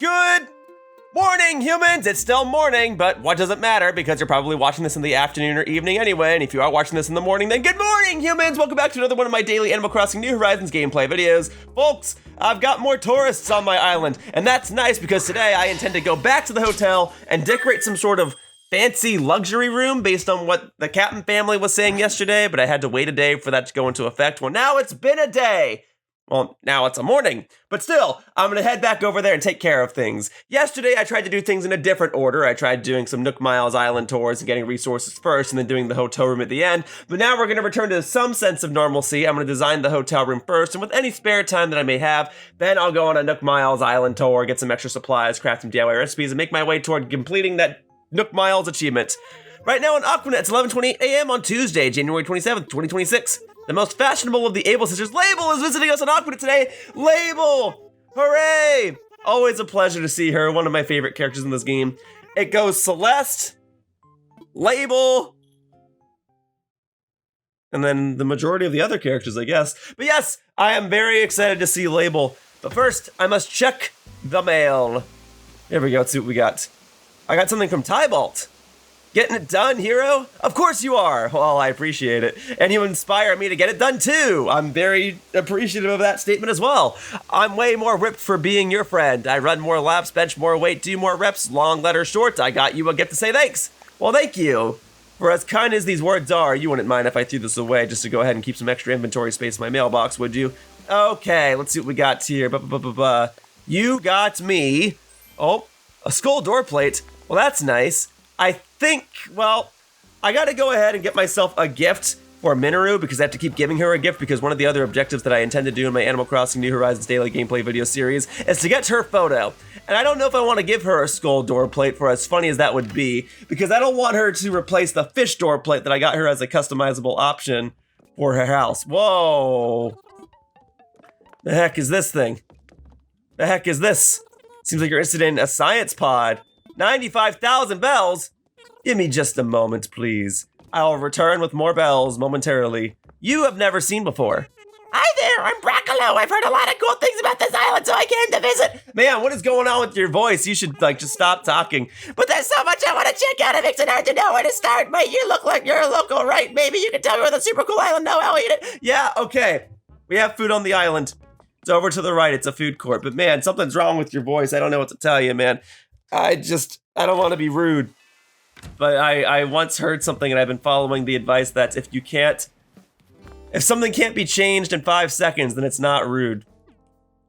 Good morning, humans! It's still morning, but what does it matter? Because you're probably watching this in the afternoon or evening anyway, and if you are watching this in the morning, then good morning, humans! Welcome back to another one of my daily Animal Crossing New Horizons gameplay videos. Folks, I've got more tourists on my island, and that's nice because today I intend to go back to the hotel and decorate some sort of fancy luxury room based on what the Captain family was saying yesterday, but I had to wait a day for that to go into effect. Well, now it's been a day. Well, now it's a morning, but still, I'm gonna head back over there and take care of things. Yesterday, I tried to do things in a different order. I tried doing some Nook Miles island tours and getting resources first and then doing the hotel room at the end. But now we're gonna return to some sense of normalcy. I'm gonna design the hotel room first, and with any spare time that I may have, then I'll go on a Nook Miles island tour, get some extra supplies, craft some DIY recipes, and make my way toward completing that Nook Miles achievement. Right now in Aquanet, it's 11:28 a.m. on Tuesday, January 27th, 2026. The most fashionable of the Able sisters, Label, is visiting us on Aquanet today. Label! Hooray! Always a pleasure to see her, one of my favorite characters in this game. It goes Celeste, Label, and then the majority of the other characters, I guess. But yes, I am very excited to see Label. But first, I must check the mail. Here we go, let's see what we got. I got something from Tybalt. Getting it done, hero? Of course you are. Well, I appreciate it. And you inspire me to get it done too. I'm very appreciative of that statement as well. I'm way more ripped for being your friend. I run more laps, bench more weight, do more reps, long letter short. I got you a gift to say thanks. Well, thank you. For as kind as these words are, you wouldn't mind if I threw this away just to go ahead and keep some extra inventory space in my mailbox, would you? Okay, let's see what we got here. You got me, a skull door plate. Well, that's nice. I think, I gotta go ahead and get myself a gift for Mineru because I have to keep giving her a gift because one of the other objectives that I intend to do in my Animal Crossing New Horizons daily gameplay video series is to get her photo. And I don't know if I want to give her a skull door plate for as funny as that would be because I don't want her to replace the fish door plate that I got her as a customizable option for her house. Whoa. The heck is this thing? The heck is this? Seems like you're interested in a science pod. 95,000 bells? Give me just a moment, please. I'll return with more bells momentarily. You have never seen before. Hi there, I'm Braccolo. I've heard a lot of cool things about this island, so I came to visit. Man, what is going on with your voice? You should, just stop talking. But there's so much I want to check out, it makes it hard to know where to start. But you look like you're a local, right? Maybe you can tell me where the super cool island, know how I eat it. Yeah, okay. We have food on the island. It's over to the right, it's a food court. But man, something's wrong with your voice. I don't know what to tell you, man. I don't want to be rude, but I once heard something and I've been following the advice that if something can't be changed in 5 seconds, then it's not rude.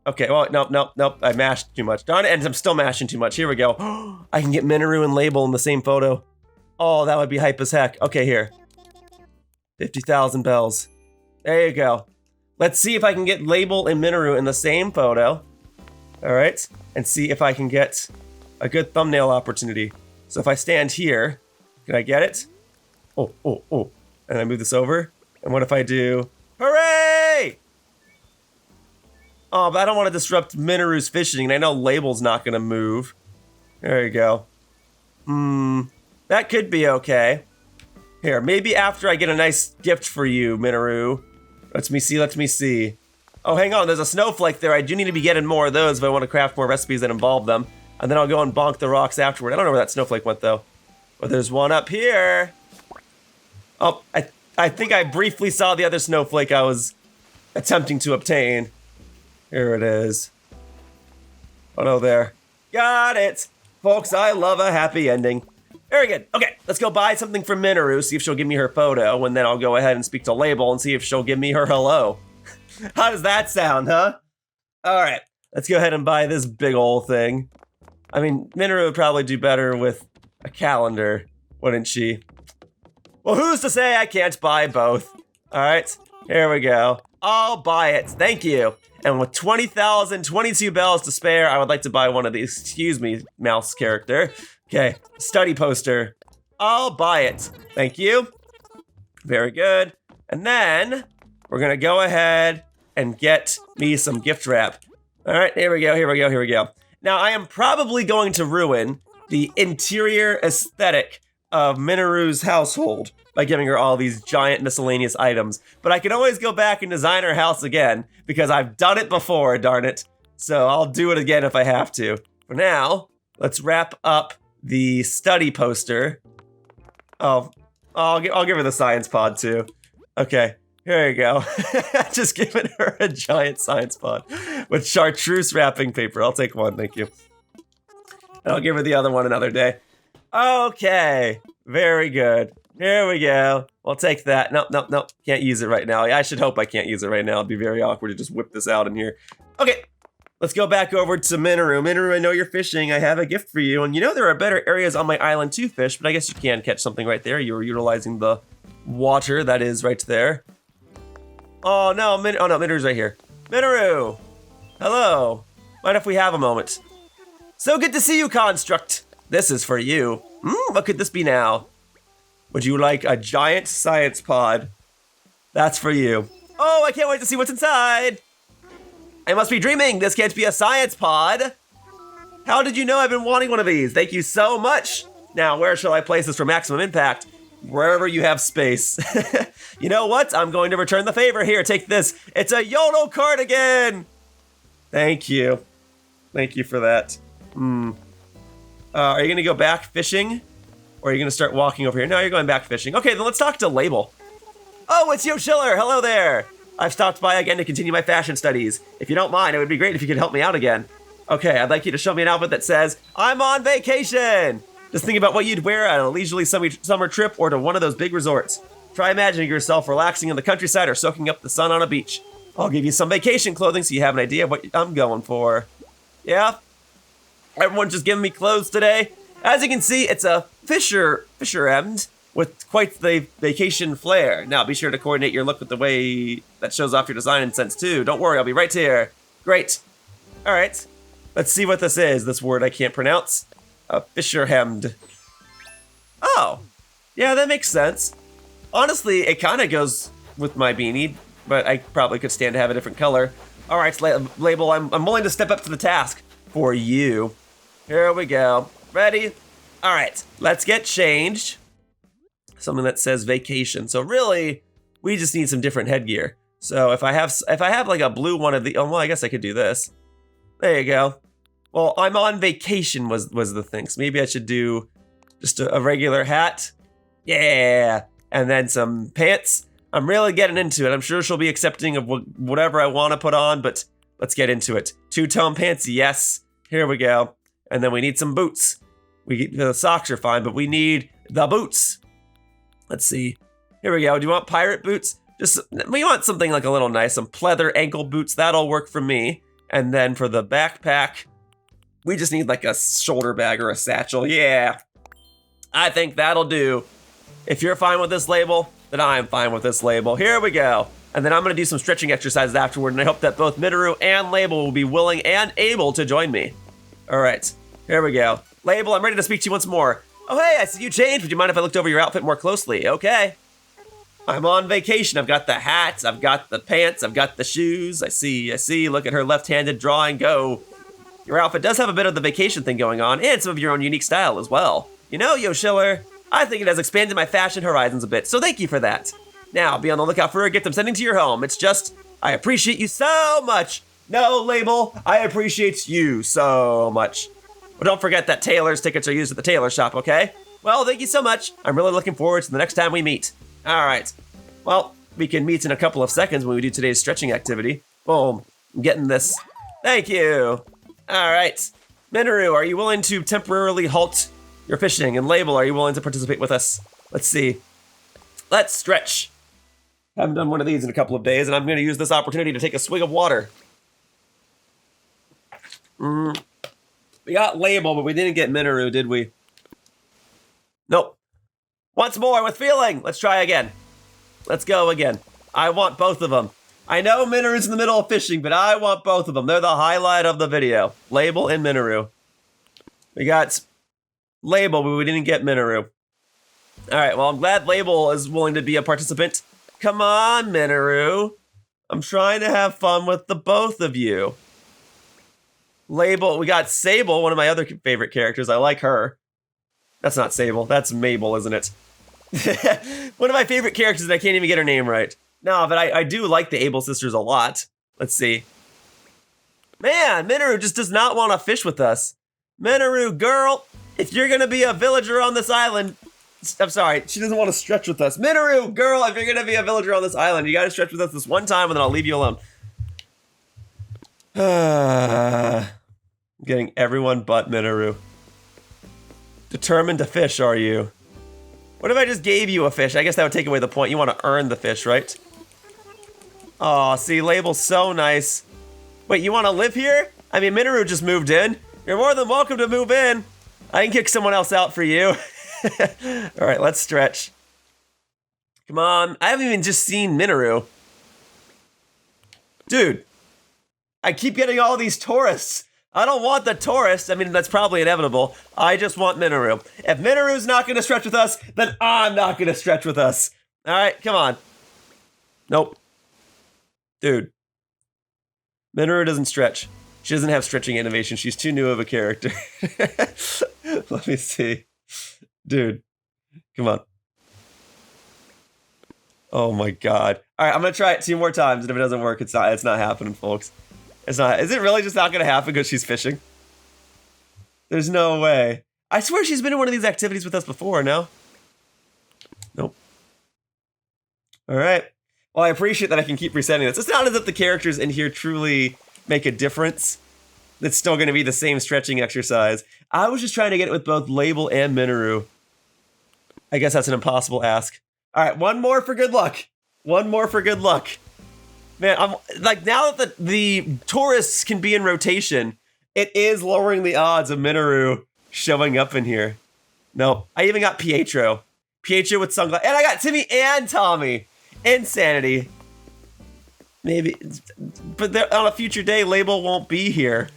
Okay, well, nope, I mashed too much. Darn it, and I'm still mashing too much. Here we go. I can get Mineru and Label in the same photo. Oh, that would be hype as heck. Okay, here. 50,000 bells. There you go. Let's see if I can get Label and Mineru in the same photo. All right, and see if I can get a good thumbnail opportunity. So if I stand here, can I get it? Oh. And I move this over. And what if I do, hooray! Oh, but I don't want to disrupt Mineru's fishing, and I know Label's not gonna move. There you go. That could be okay. Here, maybe after I get a nice gift for you, Mineru. Let me see. Oh, hang on, there's a snowflake there. I do need to be getting more of those if I want to craft more recipes that involve them. And then I'll go and bonk the rocks afterward. I don't know where that snowflake went, though. But there's one up here. Oh, I think I briefly saw the other snowflake I was attempting to obtain. Here it is. Oh, no, there. Got it. Folks, I love a happy ending. Very good. Okay, let's go buy something from Mineru, see if she'll give me her photo, and then I'll go ahead and speak to Label and see if she'll give me her hello. How does that sound, huh? All right, let's go ahead and buy this big old thing. I mean, Mineru would probably do better with a calendar, wouldn't she? Well, who's to say I can't buy both? All right, here we go. I'll buy it, thank you. And with 20,022 bells to spare, I would like to buy one of these. Excuse me, mouse character. Okay, study poster. I'll buy it, thank you. Very good. And then we're gonna go ahead and get me some gift wrap. All right, here we go. Now, I am probably going to ruin the interior aesthetic of Mineru's household by giving her all these giant miscellaneous items. But I can always go back and design her house again because I've done it before, darn it. So I'll do it again if I have to. For now, let's wrap up the study poster. Oh, I'll give her the science pod too. Okay, here you go. Just giving her a giant science pod with chartreuse wrapping paper. I'll take one, thank you. And I'll give her the other one another day. Okay, very good. Here we go. We'll take that. Nope. Can't use it right now. I should hope I can't use it right now. It'd be very awkward to just whip this out in here. Okay, let's go back over to Mineru. Mineru, I know you're fishing. I have a gift for you. And you know there are better areas on my island to fish, but I guess you can catch something right there. You were utilizing the water that is right there. Oh no, Mineru's right here. Mineru! Hello. Mind if we have a moment? So good to see you, Construct. This is for you. What could this be now? Would you like a giant science pod? That's for you. Oh, I can't wait to see what's inside. I must be dreaming. This can't be a science pod. How did you know I've been wanting one of these? Thank you so much. Now, where shall I place this for maximum impact? Wherever you have space. You know what? I'm going to return the favor. Here, take this. It's a YOLO cardigan. Thank you. Thank you for that. Are you going to go back fishing? Or are you going to start walking over here? No, you're going back fishing. Okay, then let's talk to Label. Oh, it's Yo Schiller. Hello there. I've stopped by again to continue my fashion studies. If you don't mind, it would be great if you could help me out again. Okay, I'd like you to show me an outfit that says, I'm on vacation. Just think about what you'd wear on a leisurely summer trip or to one of those big resorts. Try imagining yourself relaxing in the countryside or soaking up the sun on a beach. I'll give you some vacation clothing so you have an idea of what I'm going for. Yeah? Everyone's just giving me clothes today. As you can see, it's a fisher hemd with quite the vacation flair. Now, be sure to coordinate your look with the way that shows off your design and sense too. Don't worry, I'll be right here. Great. All right, let's see what this is. This word I can't pronounce. A fisher hemd. Oh, yeah, that makes sense. Honestly, it kind of goes with my beanie, but I probably could stand to have a different color. All right, Label, I'm willing to step up to the task for you. Here we go. Ready? All right, let's get changed. Something that says vacation. So really, we just need some different headgear. So if I have like a blue one of the, oh well, I guess I could do this. There you go. Well, I'm on vacation was the thing. So maybe I should do just a regular hat. Yeah, and then some pants. I'm really getting into it. I'm sure she'll be accepting of whatever I want to put on, but let's get into it. Two-tone pants, yes. Here we go. And then we need some boots. The socks are fine, but we need the boots. Let's see. Here we go. Do you want pirate boots? We want something like a little nice. Some pleather ankle boots. That'll work for me. And then for the backpack, we just need like a shoulder bag or a satchel. Yeah. I think that'll do. If you're fine with this Label, then I'm fine with this Label. Here we go. And then I'm going to do some stretching exercises afterward, and I hope that both Mineru and Label will be willing and able to join me. All right. Here we go. Label, I'm ready to speak to you once more. Oh, hey, I see you changed. Would you mind if I looked over your outfit more closely? Okay. I'm on vacation. I've got the hats. I've got the pants. I've got the shoes. I see. Look at her left-handed drawing go. Your outfit does have a bit of the vacation thing going on, and some of your own unique style as well. You know, Yo Schiller, I think it has expanded my fashion horizons a bit, so thank you for that. Now, be on the lookout for a gift I'm sending to your home. It's just, I appreciate you so much. No, Label, I appreciate you so much. But don't forget that tailor's tickets are used at the tailor shop, okay? Well, thank you so much. I'm really looking forward to the next time we meet. All right. Well, we can meet in a couple of seconds when we do today's stretching activity. Boom. I'm getting this. Thank you. All right. Mineru, are you willing to temporarily halt your fishing? And Label, are you willing to participate with us? Let's see. Let's stretch. I haven't done one of these in a couple of days, and I'm going to use this opportunity to take a swig of water. We got Label, but we didn't get Mineru, did we? Nope. Once more with feeling. Let's try again. Let's go again. I want both of them. I know Mineru's in the middle of fishing, but I want both of them. They're the highlight of the video. Label and Mineru. We got Label, but we didn't get Mineru. All right, well, I'm glad Label is willing to be a participant. Come on, Mineru. I'm trying to have fun with the both of you. Label, we got Sable, one of my other favorite characters. I like her. That's not Sable, that's Mabel, isn't it? One of my favorite characters, and I can't even get her name right. No, but I do like the Able sisters a lot. Let's see. Man, Mineru just does not want to fish with us. Mineru, girl, if you're gonna be a villager on this island, I'm sorry, she doesn't want to stretch with us. Mineru, girl, if you're gonna be a villager on this island, you gotta stretch with us this one time and then I'll leave you alone. Getting everyone but Mineru. Determined to fish, are you? What if I just gave you a fish? I guess that would take away the point. You want to earn the fish, right? Aw, see, Label's so nice. Wait, you want to live here? I mean, Mineru just moved in. You're more than welcome to move in. I can kick someone else out for you. All right, let's stretch. Come on. I haven't even just seen Mineru. Dude, I keep getting all these tourists. I don't want the tourists. I mean, that's probably inevitable. I just want Mineru. If Mineru's not going to stretch with us, then I'm not going to stretch with us. All right, come on. Nope. Dude. Mineru doesn't stretch. She doesn't have stretching animation. She's too new of a character. Let me see. Dude. Come on. Oh my god. All right, I'm going to try it 2 more times, and if it doesn't work, it's not happening, folks. It's not. Is it really just not going to happen because she's fishing? There's no way. I swear she's been in one of these activities with us before, no? Nope. All right. Well, I appreciate that I can keep resetting this. It's not as if the characters in here truly make a difference. It's still going to be the same stretching exercise. I was just trying to get it with both Label and Mineru. I guess that's an impossible ask. All right, one more for good luck. One more for good luck. Man, I'm like, now that the tourists can be in rotation, it is lowering the odds of Mineru showing up in here. No, I even got Pietro. Pietro with sunglasses. And I got Timmy and Tommy. Insanity. Maybe, but on a future day, Label won't be here.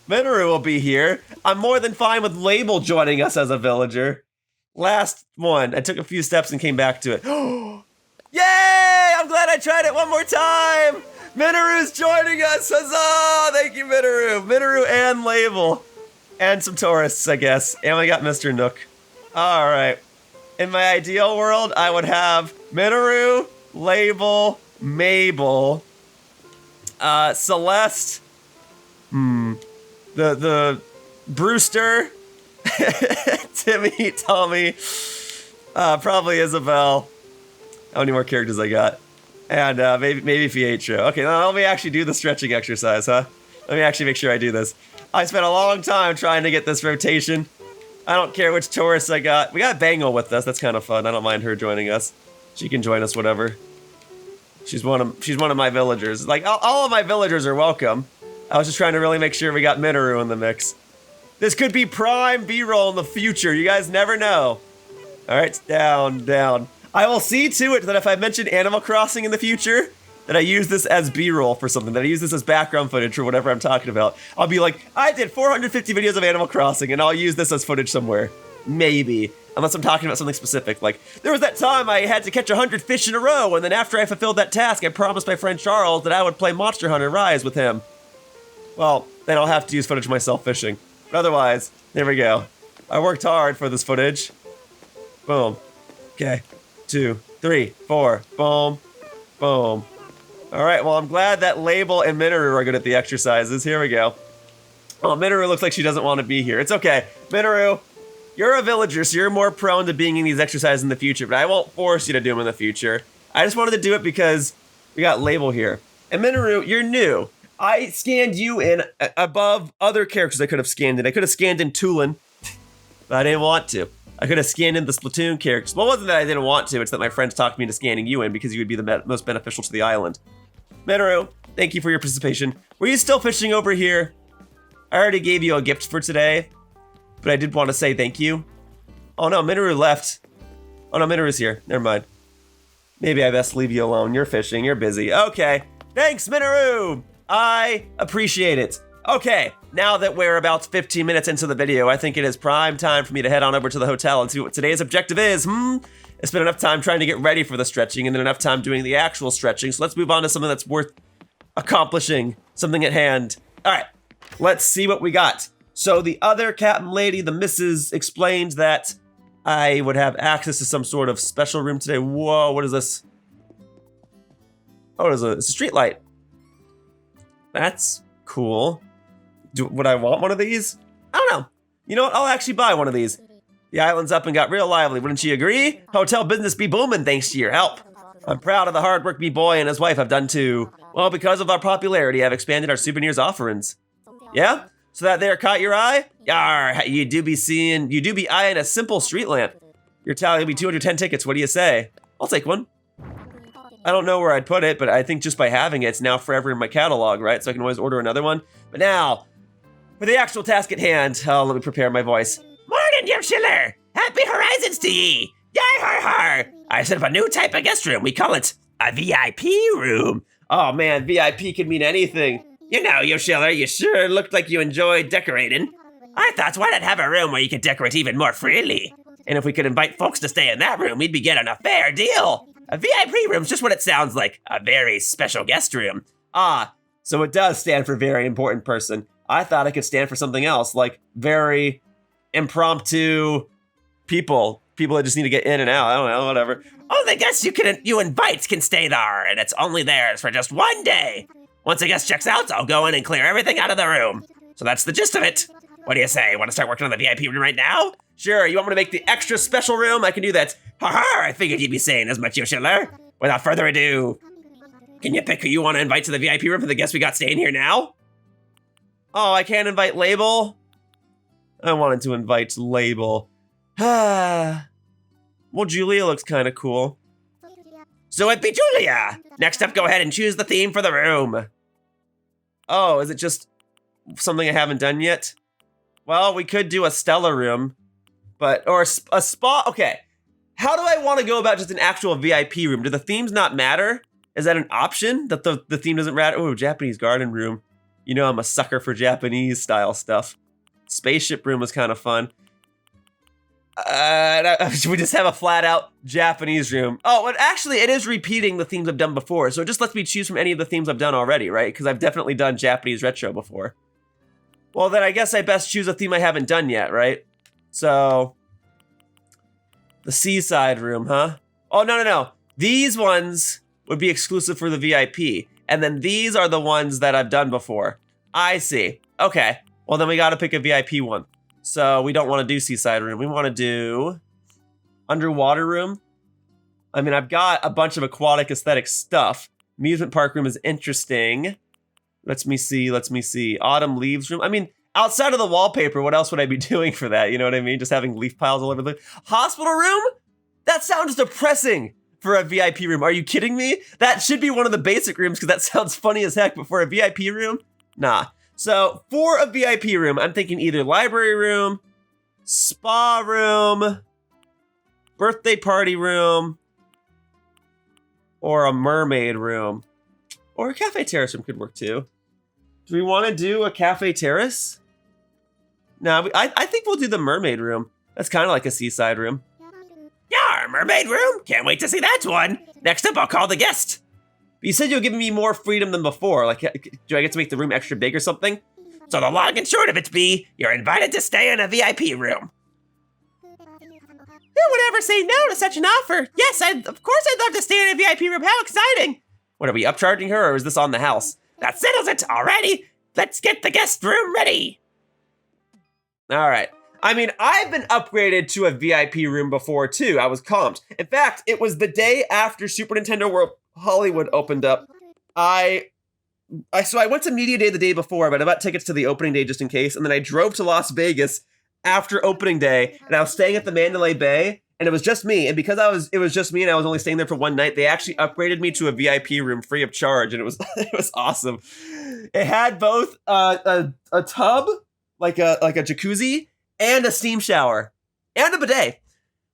Mineru will be here. I'm more than fine with Label joining us as a villager. Last one. I took a few steps and came back to it. Yay! I'm glad I tried it one more time! Mineru's joining us! Huzzah! Thank you, Mineru. Mineru and Label. And some tourists, I guess. And we got Mr. Nook. Alright. In my ideal world, I would have Mineru, Label, Mabel, Celeste, the Brewster, Timmy, Tommy, probably Isabel. How many more characters I got? And maybe Pietro. Okay, now let me actually do the stretching exercise, huh? Let me actually make sure I do this. I spent a long time trying to get this rotation. I don't care which tourists I got. We got Bangle with us. That's kind of fun. I don't mind her joining us. She can join us, whatever. She's one of my villagers. Like, all of my villagers are welcome. I was just trying to really make sure we got Mineru in the mix. This could be prime B-roll in the future. You guys never know. All right, down, down. I will see to it that if I mention Animal Crossing in the future, that I use this as B-roll for something, that I use this as background footage for whatever I'm talking about. I'll be like, I did 450 videos of Animal Crossing, and I'll use this as footage somewhere. Maybe. Unless I'm talking about something specific, like, there was that time I had to catch 100 fish in a row, and then after I fulfilled that task, I promised my friend Charles that I would play Monster Hunter Rise with him. Well, then I'll have to use footage of myself fishing. But otherwise, there we go. I worked hard for this footage. Boom. Okay. 2, 3, 4. Boom. Boom. Alright, well, I'm glad that Label and Mineru are good at the exercises. Here we go. Oh, Mineru looks like she doesn't want to be here. It's okay. Mineru, you're a villager, so you're more prone to being in these exercises in the future, but I won't force you to do them in the future. I just wanted to do it because we got Label here. And Mineru, you're new. I scanned you in above other characters I could have scanned in. I could have scanned in Tulin, but I didn't want to. I could have scanned in the Splatoon characters. Well, it wasn't that I didn't want to, it's that my friends talked me into scanning you in because you would be the most beneficial to the island. Mineru, thank you for your participation. Were you still fishing over here? I already gave you a gift for today, but I did want to say thank you. Oh no, Mineru left. Oh no, Mineru's here. Never mind. Maybe I best leave you alone. You're fishing. You're busy. Okay. Thanks, Mineru. I appreciate it. Okay, now that we're about 15 minutes into the video, I think it is prime time for me to head on over to the hotel and see what today's objective is. I spent enough time trying to get ready for the stretching and then enough time doing the actual stretching, so let's move on to something that's worth accomplishing, something at hand. All right, let's see what we got. So the other captain lady, the missus, explained that I would have access to some sort of special room today. Whoa, what is this? Oh, it's a street light. That's cool. Would I want one of these? I don't know. You know what? I'll actually buy one of these. The island's up and got real lively, wouldn't you agree? Hotel business be booming thanks to your help. I'm proud of the hard work me boy and his wife have done too. Well, because of our popularity, I've expanded our souvenirs offerings. Yeah? So that there caught your eye? Yar, you do be eyeing a simple street lamp. Your tally will be 210 tickets, what do you say? I'll take one. I don't know where I'd put it, but I think just by having it, it's now forever in my catalog, right? So I can always order another one. But now, for the actual task at hand, let me prepare my voice. Morning, you schiller! Happy horizons to ye! Yar har har! I set up a new type of guest room. We call it a VIP room. Oh man, VIP could mean anything. You know, you schiller, you sure looked like you enjoyed decorating. I thought, why not have a room where you could decorate even more freely? And if we could invite folks to stay in that room, we'd be getting a fair deal. A VIP room's just what it sounds like, a very special guest room. Ah, so it does stand for very important person. I thought it could stand for something else, like very impromptu people that just need to get in and out. I don't know, whatever. Oh, the guests you invite can stay there, and it's only theirs for just one day. Once a guest checks out, I'll go in and clear everything out of the room. So that's the gist of it. What do you say? Want to start working on the VIP room right now? Sure, you want me to make the extra special room? I can do that. Ha! I figured you'd be saying as much, you schiller. Without further ado, can you pick who you want to invite to the VIP room for the guests we got staying here now? Oh, I can't invite Label? I wanted to invite Label. Well, Julia looks kind of cool. So it'd be Julia! Next up, go ahead and choose the theme for the room. Oh, is it just something I haven't done yet? Well, we could do a Stella room, or a spa. Okay, how do I want to go about just an actual VIP room? Do the themes not matter? Is that an option that the theme doesn't matter? Oh, Japanese garden room. You know I'm a sucker for Japanese style stuff. Spaceship room was kind of fun. Should we just have a flat out Japanese room? Oh, but actually it is repeating the themes I've done before. So it just lets me choose from any of the themes I've done already, right? Because I've definitely done Japanese retro before. Well, then I guess I best choose a theme I haven't done yet, right? So, the seaside room, huh? Oh, no. These ones would be exclusive for the VIP. And then these are the ones that I've done before. I see. Okay. Well, then we got to pick a VIP one. So we don't want to do seaside room. We want to do underwater room. I mean, I've got a bunch of aquatic aesthetic stuff. Amusement park room is interesting. Let me see. Autumn leaves room. I mean, outside of the wallpaper, what else would I be doing for that? You know what I mean? Just having leaf piles all over the hospital room? That sounds depressing for a VIP room. Are you kidding me? That should be one of the basic rooms because that sounds funny as heck, but for a VIP room? Nah. So for a VIP room, I'm thinking either library room, spa room, birthday party room, or a mermaid room. Or a cafe terrace room could work too. Do we want to do a cafe terrace? No, I think we'll do the mermaid room. That's kind of like a seaside room. Yeah, mermaid room? Can't wait to see that one. Next up, I'll call the guest. You said you'll give me more freedom than before. Like, do I get to make the room extra big or something? So the long and short of it be, you're invited to stay in a VIP room. Who would ever say no to such an offer? Yes, of course I'd love to stay in a VIP room. How exciting! What, are we upcharging her or is this on the house? That settles it already. Let's get the guest room ready. All right. I mean, I've been upgraded to a VIP room before too. I was comped. In fact, it was the day after Super Nintendo World Hollywood opened up. So I went to Media Day the day before, but I bought tickets to the opening day just in case. And then I drove to Las Vegas after opening day, and I was staying at the Mandalay Bay, and it was just me. And because it was just me, and I was only staying there for one night, they actually upgraded me to a VIP room free of charge, and it was it was awesome. It had both a tub, like a jacuzzi, and a steam shower, and a bidet.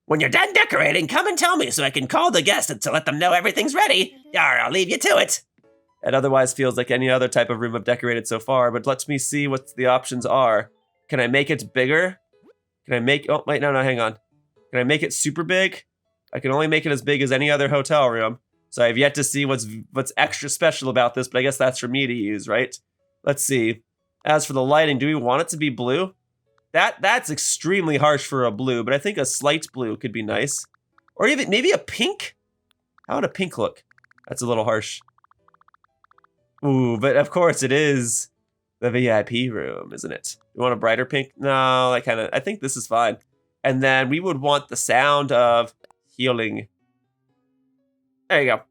When you're done decorating, come and tell me so I can call the guest to let them know everything's ready. Yar, I'll leave you to it. It otherwise feels like any other type of room I've decorated so far, but let me see what the options are. Can I make it bigger? Can I make, oh, wait, no, hang on. Can I make it super big? I can only make it as big as any other hotel room. So I've yet to see what's extra special about this, but I guess that's for me to use, right? Let's see. As for the lighting, do we want it to be blue? That's extremely harsh for a blue, but I think a slight blue could be nice. Or even maybe a pink? How would a pink look? That's a little harsh. Ooh, but of course it is the VIP room, isn't it? You want a brighter pink? No, I think this is fine. And then we would want the sound of healing. There you go.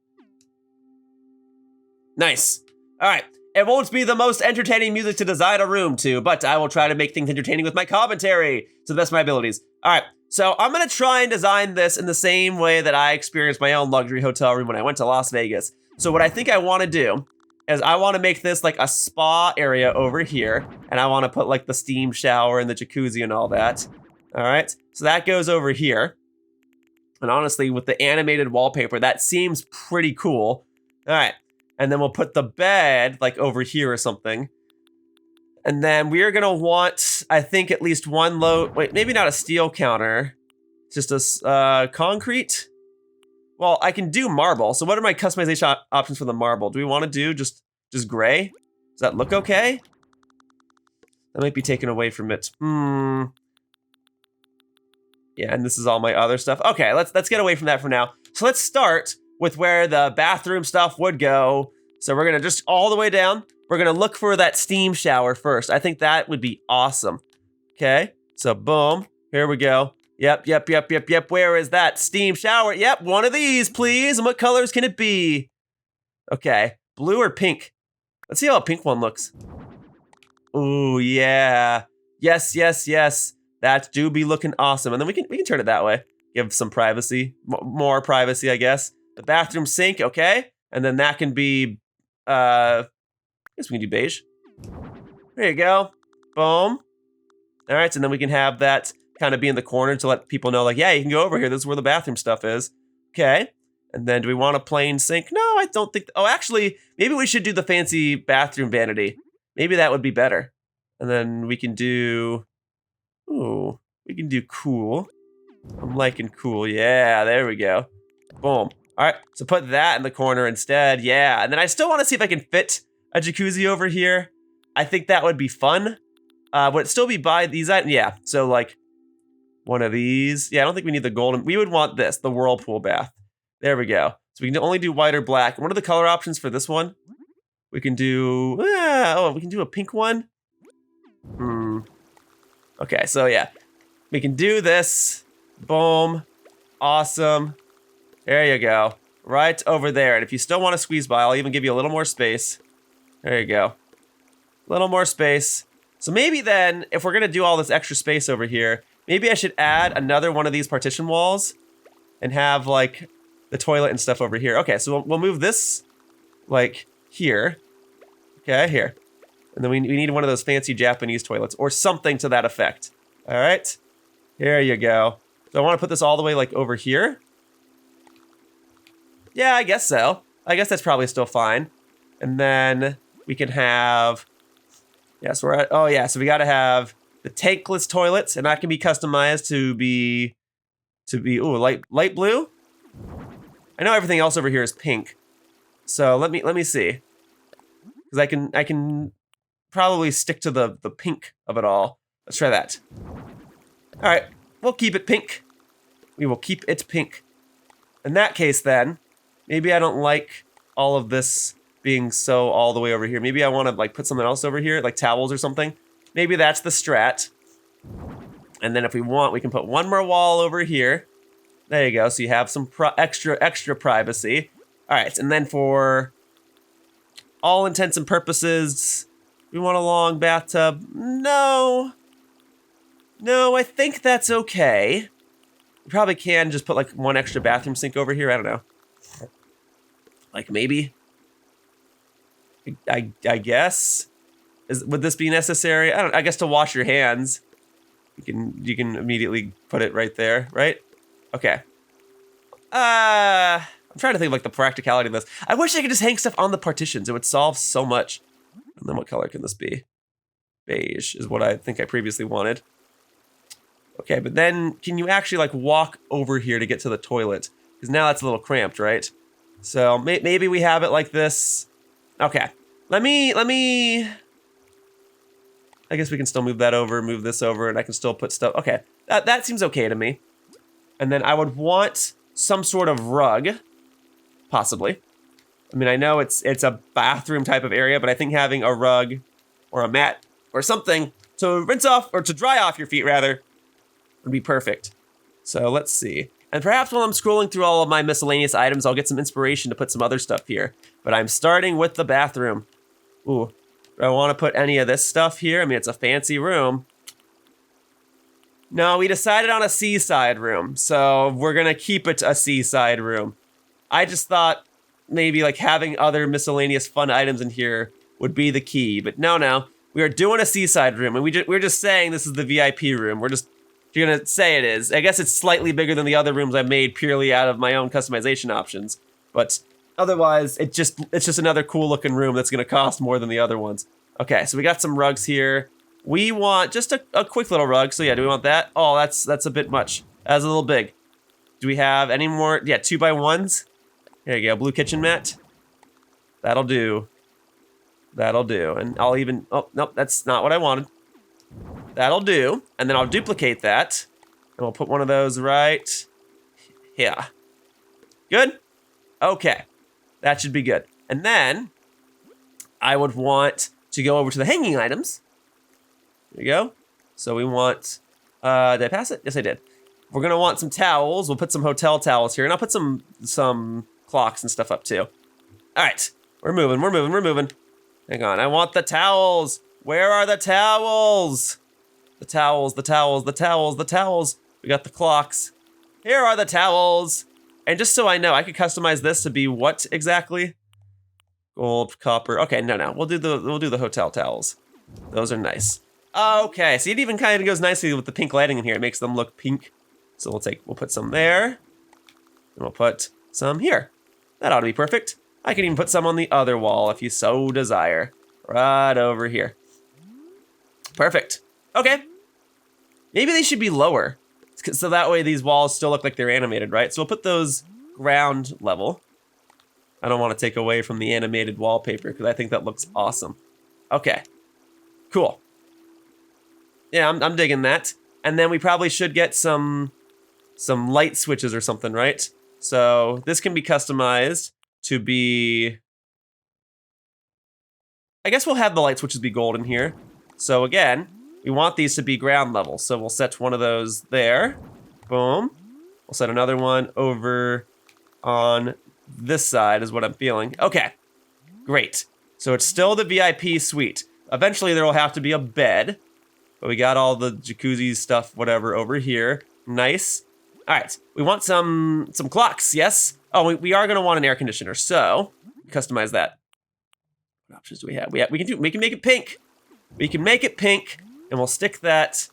Nice. All right. It won't be the most entertaining music to design a room to, but I will try to make things entertaining with my commentary to the best of my abilities. All right. So I'm going to try and design this in the same way that I experienced my own luxury hotel room when I went to Las Vegas. So what I think I want to do is I want to make this like a spa area over here, and I want to put like the steam shower and the jacuzzi and all that. All right. So that goes over here. And honestly, with the animated wallpaper, that seems pretty cool. All right. And then we'll put the bed like over here or something. And then we are gonna want, I think, at least one wait, maybe not a steel counter, just a concrete. Well, I can do marble. So what are my customization options for the marble? Do we want to do just gray? Does that look okay? That might be taken away from it. Yeah, and this is all my other stuff. Okay, let's get away from that for now. So let's start with where the bathroom stuff would go. So we're gonna just all the way down. We're gonna look for that steam shower first. I think that would be awesome. Okay, so boom, here we go. Yep. Where is that steam shower? Yep, one of these, please. And what colors can it be? Okay, blue or pink? Let's see how a pink one looks. Ooh, yeah. Yes. That do be looking awesome. And then we can turn it that way. Give some privacy, more privacy, I guess. The bathroom sink, okay. And then that can be, I guess we can do beige. There you go. Boom. All right, so then we can have that kind of be in the corner to let people know, like, yeah, you can go over here. This is where the bathroom stuff is. Okay. And then do we want a plain sink? No, I don't think. Oh, actually, maybe we should do the fancy bathroom vanity. Maybe that would be better. And then we can do, ooh, we can do cool. I'm liking cool. Yeah, there we go. Boom. All right, so put that in the corner instead. Yeah, and then I still want to see if I can fit a jacuzzi over here. I think that would be fun. Would it still be by these items? Yeah, so like one of these. Yeah, I don't think we need the golden. We would want this, the whirlpool bath. There we go. So we can only do white or black. And what are the color options for this one? We can do, we can do a pink one. Okay, so yeah, we can do this. Boom. Awesome. There you go. Right over there. And if you still want to squeeze by, I'll even give you a little more space. There you go. A little more space. So maybe then, if we're going to do all this extra space over here, maybe I should add another one of these partition walls and have like the toilet and stuff over here. Okay, so we'll move this like here. Okay, here. And then we need one of those fancy Japanese toilets or something to that effect. All right. Here you go. So I want to put this all the way like over here. Yeah, I guess so. I guess that's probably still fine. And then we can have, yes, we're at, oh yeah, so we got to have the tankless toilets, and that can be customized to be ooh, light blue. I know everything else over here is pink. So let me see. Because I can probably stick to the pink of it all. Let's try that. All right, we'll keep it pink. We will keep it pink. In that case then, maybe I don't like all of this being so all the way over here. Maybe I want to like put something else over here, like towels or something. Maybe that's the strat. And then if we want, we can put one more wall over here. There you go. So you have some extra privacy. All right, and then for all intents and purposes, we want a long bathtub. No, I think that's okay. We probably can just put like one extra bathroom sink over here. I don't know. Like maybe. I guess. Would this be necessary? I guess to wash your hands. You can immediately put it right there, right? Okay. I'm trying to think of like the practicality of this. I wish I could just hang stuff on the partitions. It would solve so much. And then what color can this be? Beige is what I think I previously wanted. Okay, but then can you actually like walk over here to get to the toilet? Because now that's a little cramped, right? So maybe we have it like this. Okay, let me. I guess we can still move that over, move this over, and I can still put stuff. Okay, that seems okay to me. And then I would want some sort of rug, possibly. I mean, I know it's a bathroom type of area, but I think having a rug or a mat or something to rinse off or to dry off your feet rather would be perfect. So let's see. And perhaps while I'm scrolling through all of my miscellaneous items, I'll get some inspiration to put some other stuff here. But I'm starting with the bathroom. Ooh, do I want to put any of this stuff here? I mean, it's a fancy room. No, we decided on a seaside room, so we're gonna keep it a seaside room. I just thought maybe like having other miscellaneous fun items in here would be the key, but no. We are doing a seaside room, and we're just saying this is the VIP room. You're gonna say it is. I guess it's slightly bigger than the other rooms I made purely out of my own customization options, but otherwise, it's just another cool looking room that's gonna cost more than the other ones. Okay, so we got some rugs here. We want just a quick little rug. So yeah, do we want that? Oh, that's a bit much. That's a little big. Do we have any more? Yeah, 2x1s. There you go, blue kitchen mat. That'll do. That'll do. And I'll even, oh, nope, that's not what I wanted. That'll do. And then I'll duplicate that. And we'll put one of those right here. Good? Okay. That should be good. And then I would want to go over to the hanging items. There you go. So we want, did I pass it? Yes, I did. We're gonna want some towels. We'll put some hotel towels here, and I'll put some clocks and stuff up too. All right, we're moving. Hang on, I want the towels. Where are the towels? The towels. We got the clocks. Here are the towels. And just so I know, I could customize this to be what exactly? Gold, copper. Okay, no. We'll do the hotel towels. Those are nice. Okay, so it even kind of goes nicely with the pink lighting in here. It makes them look pink. So we'll put some there, and we'll put some here. That ought to be perfect. I can even put some on the other wall if you so desire. Right over here. Perfect. Okay. Maybe they should be lower, so that way these walls still look like they're animated, right? So we'll put those ground level. I don't want to take away from the animated wallpaper because I think that looks awesome. Okay. Cool. Yeah, I'm digging that. And then we probably should get some light switches or something, right? So this can be customized to be... I guess we'll have the light switches be gold in here. So again, we want these to be ground level. So we'll set one of those there. Boom. We'll set another one over on this side is what I'm feeling. Okay, great. So it's still the VIP suite. Eventually there will have to be a bed. But we got all the jacuzzi stuff, whatever, over here. Nice. All right, we want some clocks, yes? Oh, we are gonna want an air conditioner, so customize that. What options do we have? We can make it pink. We can make it pink, and we'll stick that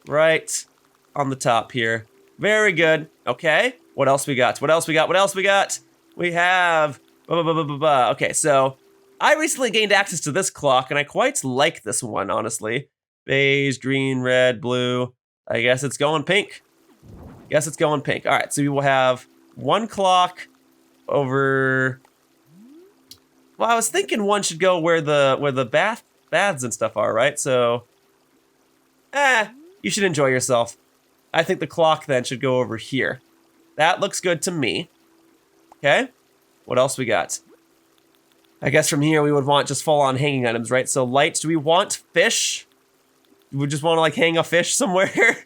right on the top here. Very good. Okay. What else we got? We have. Okay, so I recently gained access to this clock, and I quite like this one, honestly. Beige, green, red, blue. I guess it's going pink. All right, so we will have one clock over. Well, I was thinking one should go where the baths and stuff are, right? So, you should enjoy yourself. I think the clock then should go over here. That looks good to me. Okay, what else we got? I guess from here we would want just full-on hanging items, right? So lights. Do we want fish? We just want to like hang a fish somewhere?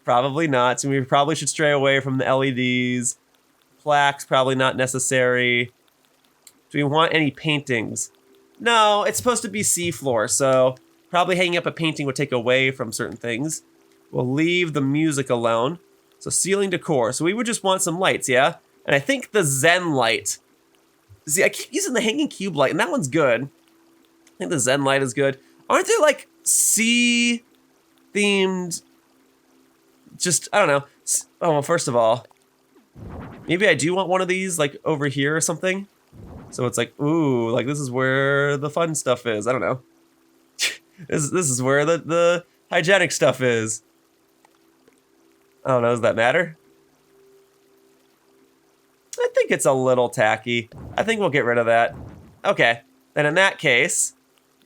Probably not. So we probably should stray away from the LEDs. Plaques, probably not necessary. Do we want any paintings? No, it's supposed to be seafloor, so probably hanging up a painting would take away from certain things. We'll leave the music alone. So ceiling decor. So we would just want some lights, yeah? And I think the Zen light. See, I keep using the hanging cube light, and that one's good. I think the Zen light is good. Aren't there like sea themed, just, I don't know. Oh, well, first of all, maybe I do want one of these like over here or something. So it's like, ooh, like this is where the fun stuff is. I don't know. This is where the hygienic stuff is. I don't know, does that matter? I think it's a little tacky. I think we'll get rid of that. Okay, then in that case,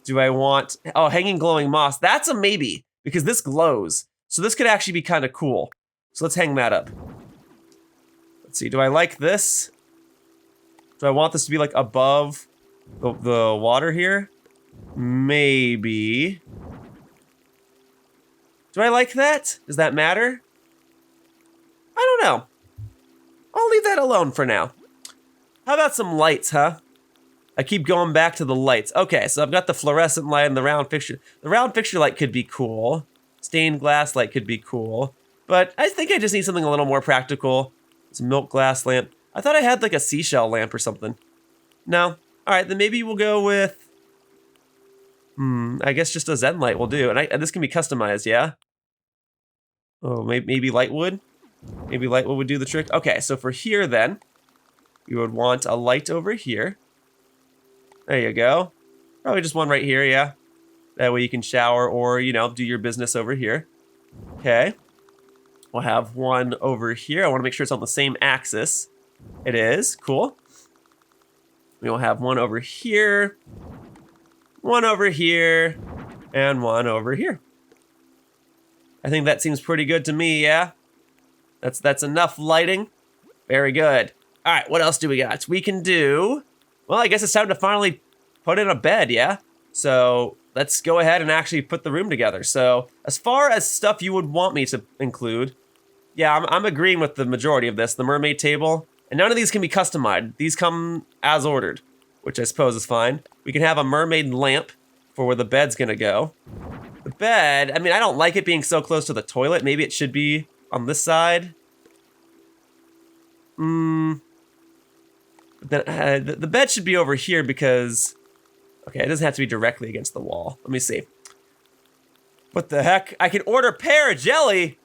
do I want, oh, hanging glowing moss. That's a maybe, because this glows. So this could actually be kind of cool. So let's hang that up. Let's see, do I like this? Do I want this to be like above the water here? maybe. Do I like that? Does that matter? I don't know. I'll leave that alone for now. How about some lights, huh? I keep going back to the lights. Okay, so I've got the fluorescent light and the round fixture. The round fixture light could be cool. Stained glass light could be cool. But I think I just need something a little more practical. It's a milk glass lamp. I thought I had like a seashell lamp or something. No? All right, then maybe we'll go with... I guess just a Zen light will do. And this can be customized, yeah? Oh, maybe lightwood? Maybe lightwood would do the trick. Okay, so for here then, you would want a light over here. There you go. Probably just one right here, yeah. That way you can shower or, you know, do your business over here. Okay. We'll have one over here. I want to make sure it's on the same axis. It is. Cool. We will have one over here, and one over here. I think that seems pretty good to me, yeah? That's enough lighting. Very good. All right, what else do we got? We can do... Well, I guess it's time to finally put in a bed, yeah? So let's go ahead and actually put the room together. So as far as stuff you would want me to include, yeah, I'm agreeing with the majority of this. The mermaid table. And none of these can be customized. These come as ordered, which I suppose is fine. We can have a mermaid lamp for where the bed's gonna go. The bed, I mean, I don't like it being so close to the toilet. Maybe it should be on this side. The bed should be over here because... Okay, it doesn't have to be directly against the wall. Let me see. What the heck? I can order pear jelly?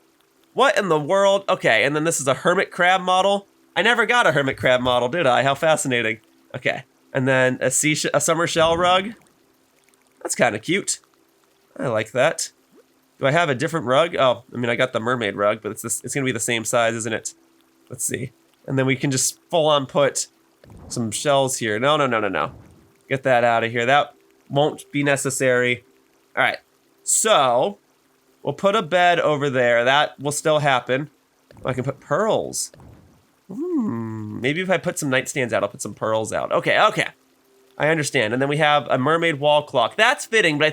What in the world? Okay, and then this is a hermit crab model. I never got a hermit crab model, did I? How fascinating. Okay, and then a summer shell rug. That's kind of cute. I like that. Do I have a different rug? Oh, I mean, I got the mermaid rug, but it's gonna be the same size, isn't it? Let's see. And then we can just full on put some shells here. No. Get that out of here. That won't be necessary. All right, so we'll put a bed over there. That will still happen. I can put pearls. Maybe if I put some nightstands out, I'll put some pearls out. Okay. I understand. And then we have a mermaid wall clock. That's fitting, but I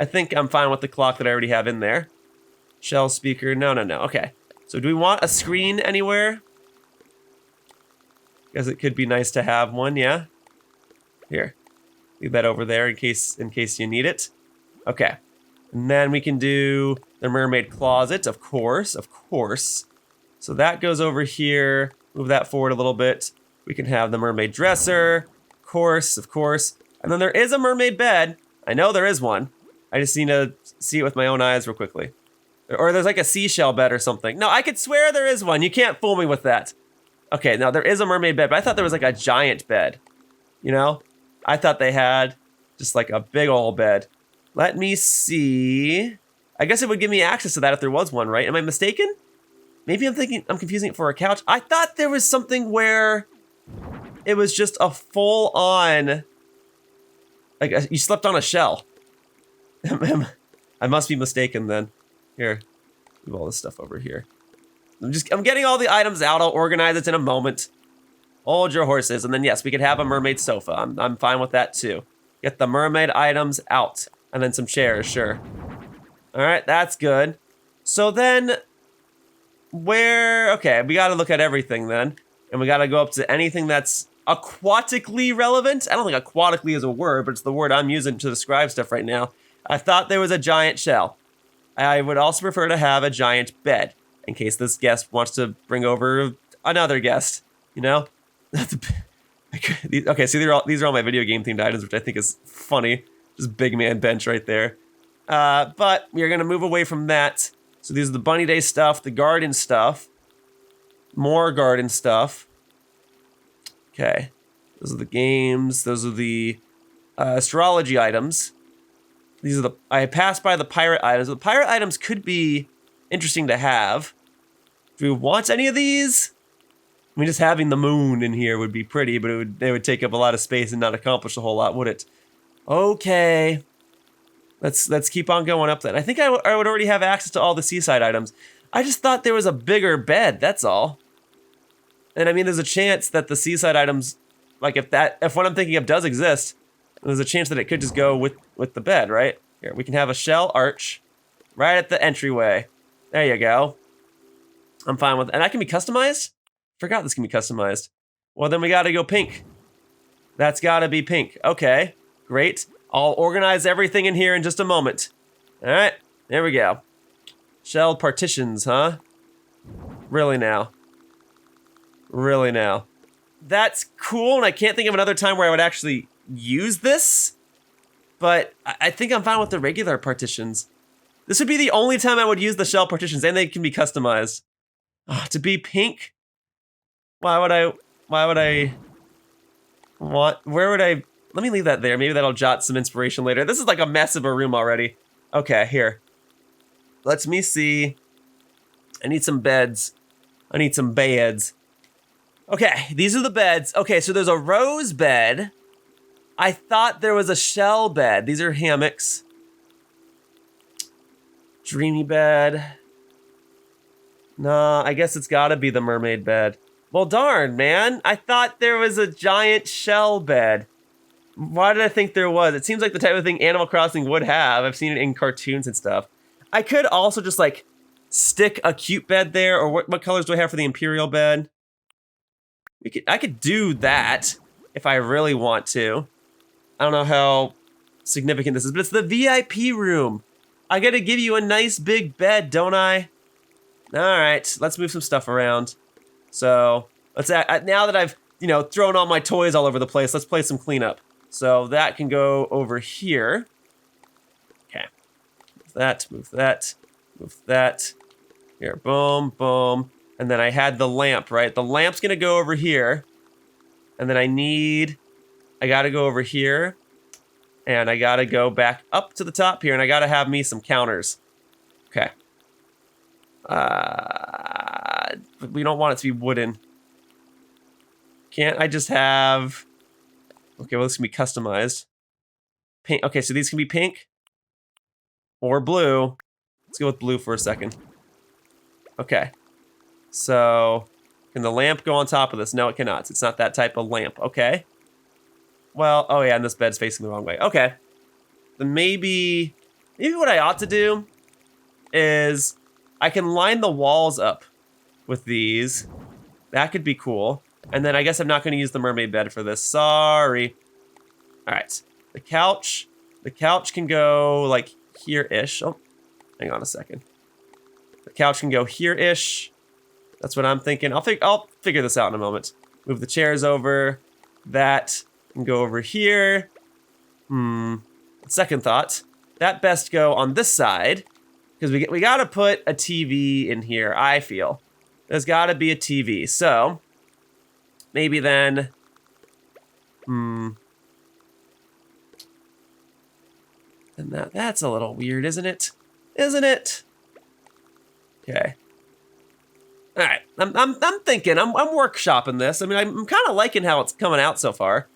think I'm fine with the clock that I already have in there. Shell speaker. No. Okay. So do we want a screen anywhere? Guess it could be nice to have one, yeah? Here. Leave that over there in case you need it. Okay. And then we can do the mermaid closet, of course. So that goes over here. Move that forward a little bit. We can have the mermaid dresser. Of course. And then there is a mermaid bed. I know there is one. I just need to see it with my own eyes real quickly. Or there's like a seashell bed or something. No, I could swear there is one. You can't fool me with that. Okay, now there is a mermaid bed, but I thought there was like a giant bed. You know? I thought they had just like a big old bed. Let me see. I guess it would give me access to that if there was one, right? Am I mistaken? Maybe I'm confusing it for a couch. I thought there was something where it was just a full on, like you slept on a shell. I must be mistaken then. Here, move all this stuff over here. I'm getting all the items out. I'll organize it in a moment. Hold your horses. And then yes, we could have a mermaid sofa. I'm fine with that too. Get the mermaid items out. And then some chairs, sure. All right, that's good. So then, okay, we gotta look at everything then. And we gotta go up to anything that's aquatically relevant. I don't think aquatically is a word, but it's the word I'm using to describe stuff right now. I thought there was a giant shell. I would also prefer to have a giant bed in case this guest wants to bring over another guest, you know? Okay, so these are all my video game themed items, which I think is funny. Just big man bench right there. But we're gonna move away from that. So these are the bunny day stuff, the garden stuff, more garden stuff. Okay, those are the games. Those are the astrology items. These are I passed by the pirate items. The pirate items could be interesting to have. Do we want any of these? I mean, just having the moon in here would be pretty, but it would take up a lot of space and not accomplish a whole lot, would it? Okay. Let's keep on going up then. I think I would already have access to all the seaside items. I just thought there was a bigger bed, that's all. And I mean, there's a chance that the seaside items, like if what I'm thinking of does exist, There's a chance that it could just go with the bed, right? Here, we can have a shell arch right at the entryway. There you go. I'm fine with it. And that can be customized? Forgot this can be customized. Well, then we gotta go pink. That's gotta be pink. Okay, great. I'll organize everything in here in just a moment. All right, there we go. Shell partitions, huh? Really now? Really now? That's cool, and I can't think of another time where I would actually use this, but I think I'm fine with the regular partitions. This would be the only time I would use the shell partitions, and they can be customized. To be pink? Why would I want, where would I, let me leave that there. Maybe that'll jot some inspiration later. This is like a mess of a room already. Okay, here. Let me see. I need some beds. I need some beds. Okay, these are the beds. Okay, so there's a rose bed. I thought there was a shell bed. These are hammocks. Dreamy bed. Nah, I guess it's gotta be the mermaid bed. Well, darn, man. I thought there was a giant shell bed. Why did I think there was? It seems like the type of thing Animal Crossing would have. I've seen it in cartoons and stuff. I could also just like stick a cute bed there, or what colors do I have for the Imperial bed? I could do that if I really want to. I don't know how significant this is, but it's the VIP room. I gotta give you a nice big bed, don't I? All right, let's move some stuff around. So let's now that I've thrown all my toys all over the place, let's play some cleanup. So that can go over here. Okay, move that, move that, move that. Here, boom, boom. And then I had the lamp, right? The lamp's gonna go over here. And then I gotta go over here. And I gotta go back up to the top here, and I gotta have me some counters. Okay. But we don't want it to be wooden. Can't I just have... Okay, well, this can be customized. Pink. Okay, so these can be pink or blue. Let's go with blue for a second. Okay. So, can the lamp go on top of this? No, it cannot. It's not that type of lamp. Okay. Well, oh yeah, and this bed's facing the wrong way. Okay. Then maybe what I ought to do is I can line the walls up with these. That could be cool. And then I guess I'm not going to use the mermaid bed for this. Sorry. All right. The couch can go like here-ish. Oh, hang on a second. The couch can go here-ish. That's what I'm thinking. I'll figure this out in a moment. Move the chairs over. That can go over here. Second thought. That best go on this side. Because we gotta put a TV in here, I feel. There's gotta be a TV. So, maybe then... And that's a little weird, isn't it? Isn't it? Okay. All right, I'm thinking, I'm workshopping this. I mean, I'm kind of liking how it's coming out so far.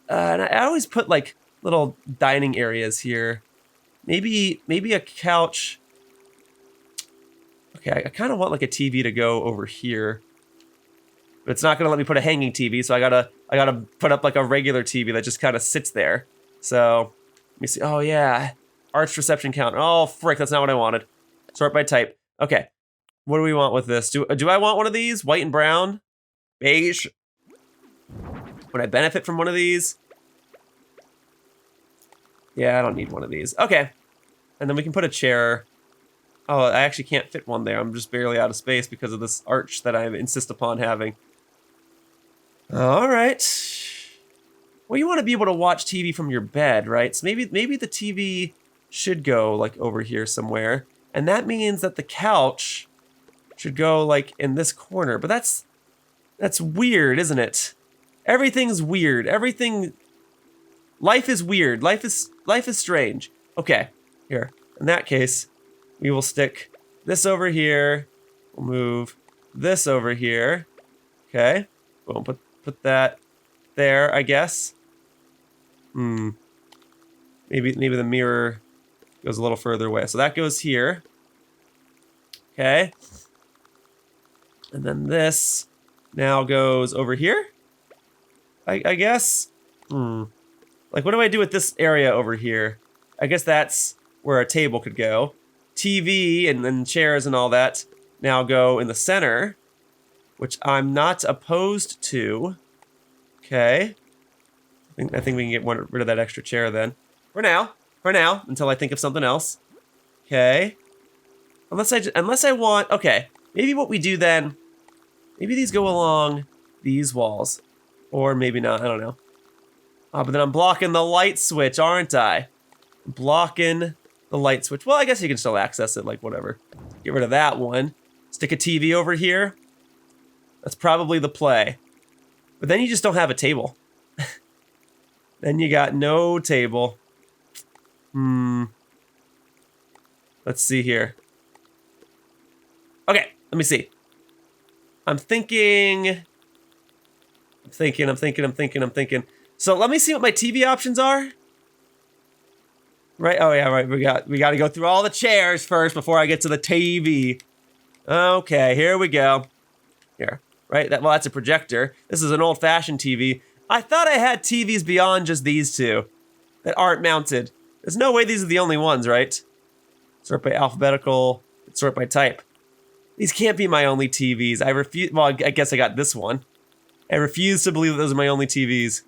And I always put like little dining areas here. Maybe a couch. Okay, I kind of want like a TV to go over here, but it's not gonna let me put a hanging TV, so I gotta put up like a regular TV that just kind of sits there. So let me see. Oh yeah, arched reception counter. Oh frick, that's not what I wanted. Sort by type. Okay. What do we want with this? Do I want one of these? White and brown? Beige? Would I benefit from one of these? Yeah, I don't need one of these. Okay. And then we can put a chair. Oh, I actually can't fit one there. I'm just barely out of space because of this arch that I insist upon having. All right. Well, you want to be able to watch TV from your bed, right? So maybe the TV should go like over here somewhere. And that means that the couch should go like in this corner, but that's weird, isn't it? Everything's weird. Life is weird. Life is strange. Okay, here. In that case, we will stick this over here. We'll move this over here. Okay. We'll put that there, I guess. Maybe the mirror goes a little further away. So that goes here. Okay. And then this now goes over here, I guess. Like, what do I do with this area over here? I guess that's where a table could go. TV and then chairs and all that now go in the center, which I'm not opposed to. Okay. I think we can get rid of that extra chair then. For now, until I think of something else. Okay. Unless I want, okay. Maybe what we do then, maybe these go along these walls. Or maybe not, I don't know. Oh, but then I'm blocking the light switch, aren't I? Blocking the light switch. Well, I guess you can still access it, like whatever. Get rid of that one. Stick a TV over here. That's probably the play. But then you just don't have a table. Then you got no table. Let's see here. Okay, let me see. I'm thinking. So let me see what my TV options are. Right, oh yeah, right, we got to go through all the chairs first before I get to the TV. Okay, here we go. Here, right, well, that's a projector. This is an old-fashioned TV. I thought I had TVs beyond just these two that aren't mounted. There's no way these are the only ones, right? Sort by alphabetical, sort by type. These can't be my only TVs. I refuse, well, I guess I got this one. I refuse to believe that those are my only TVs.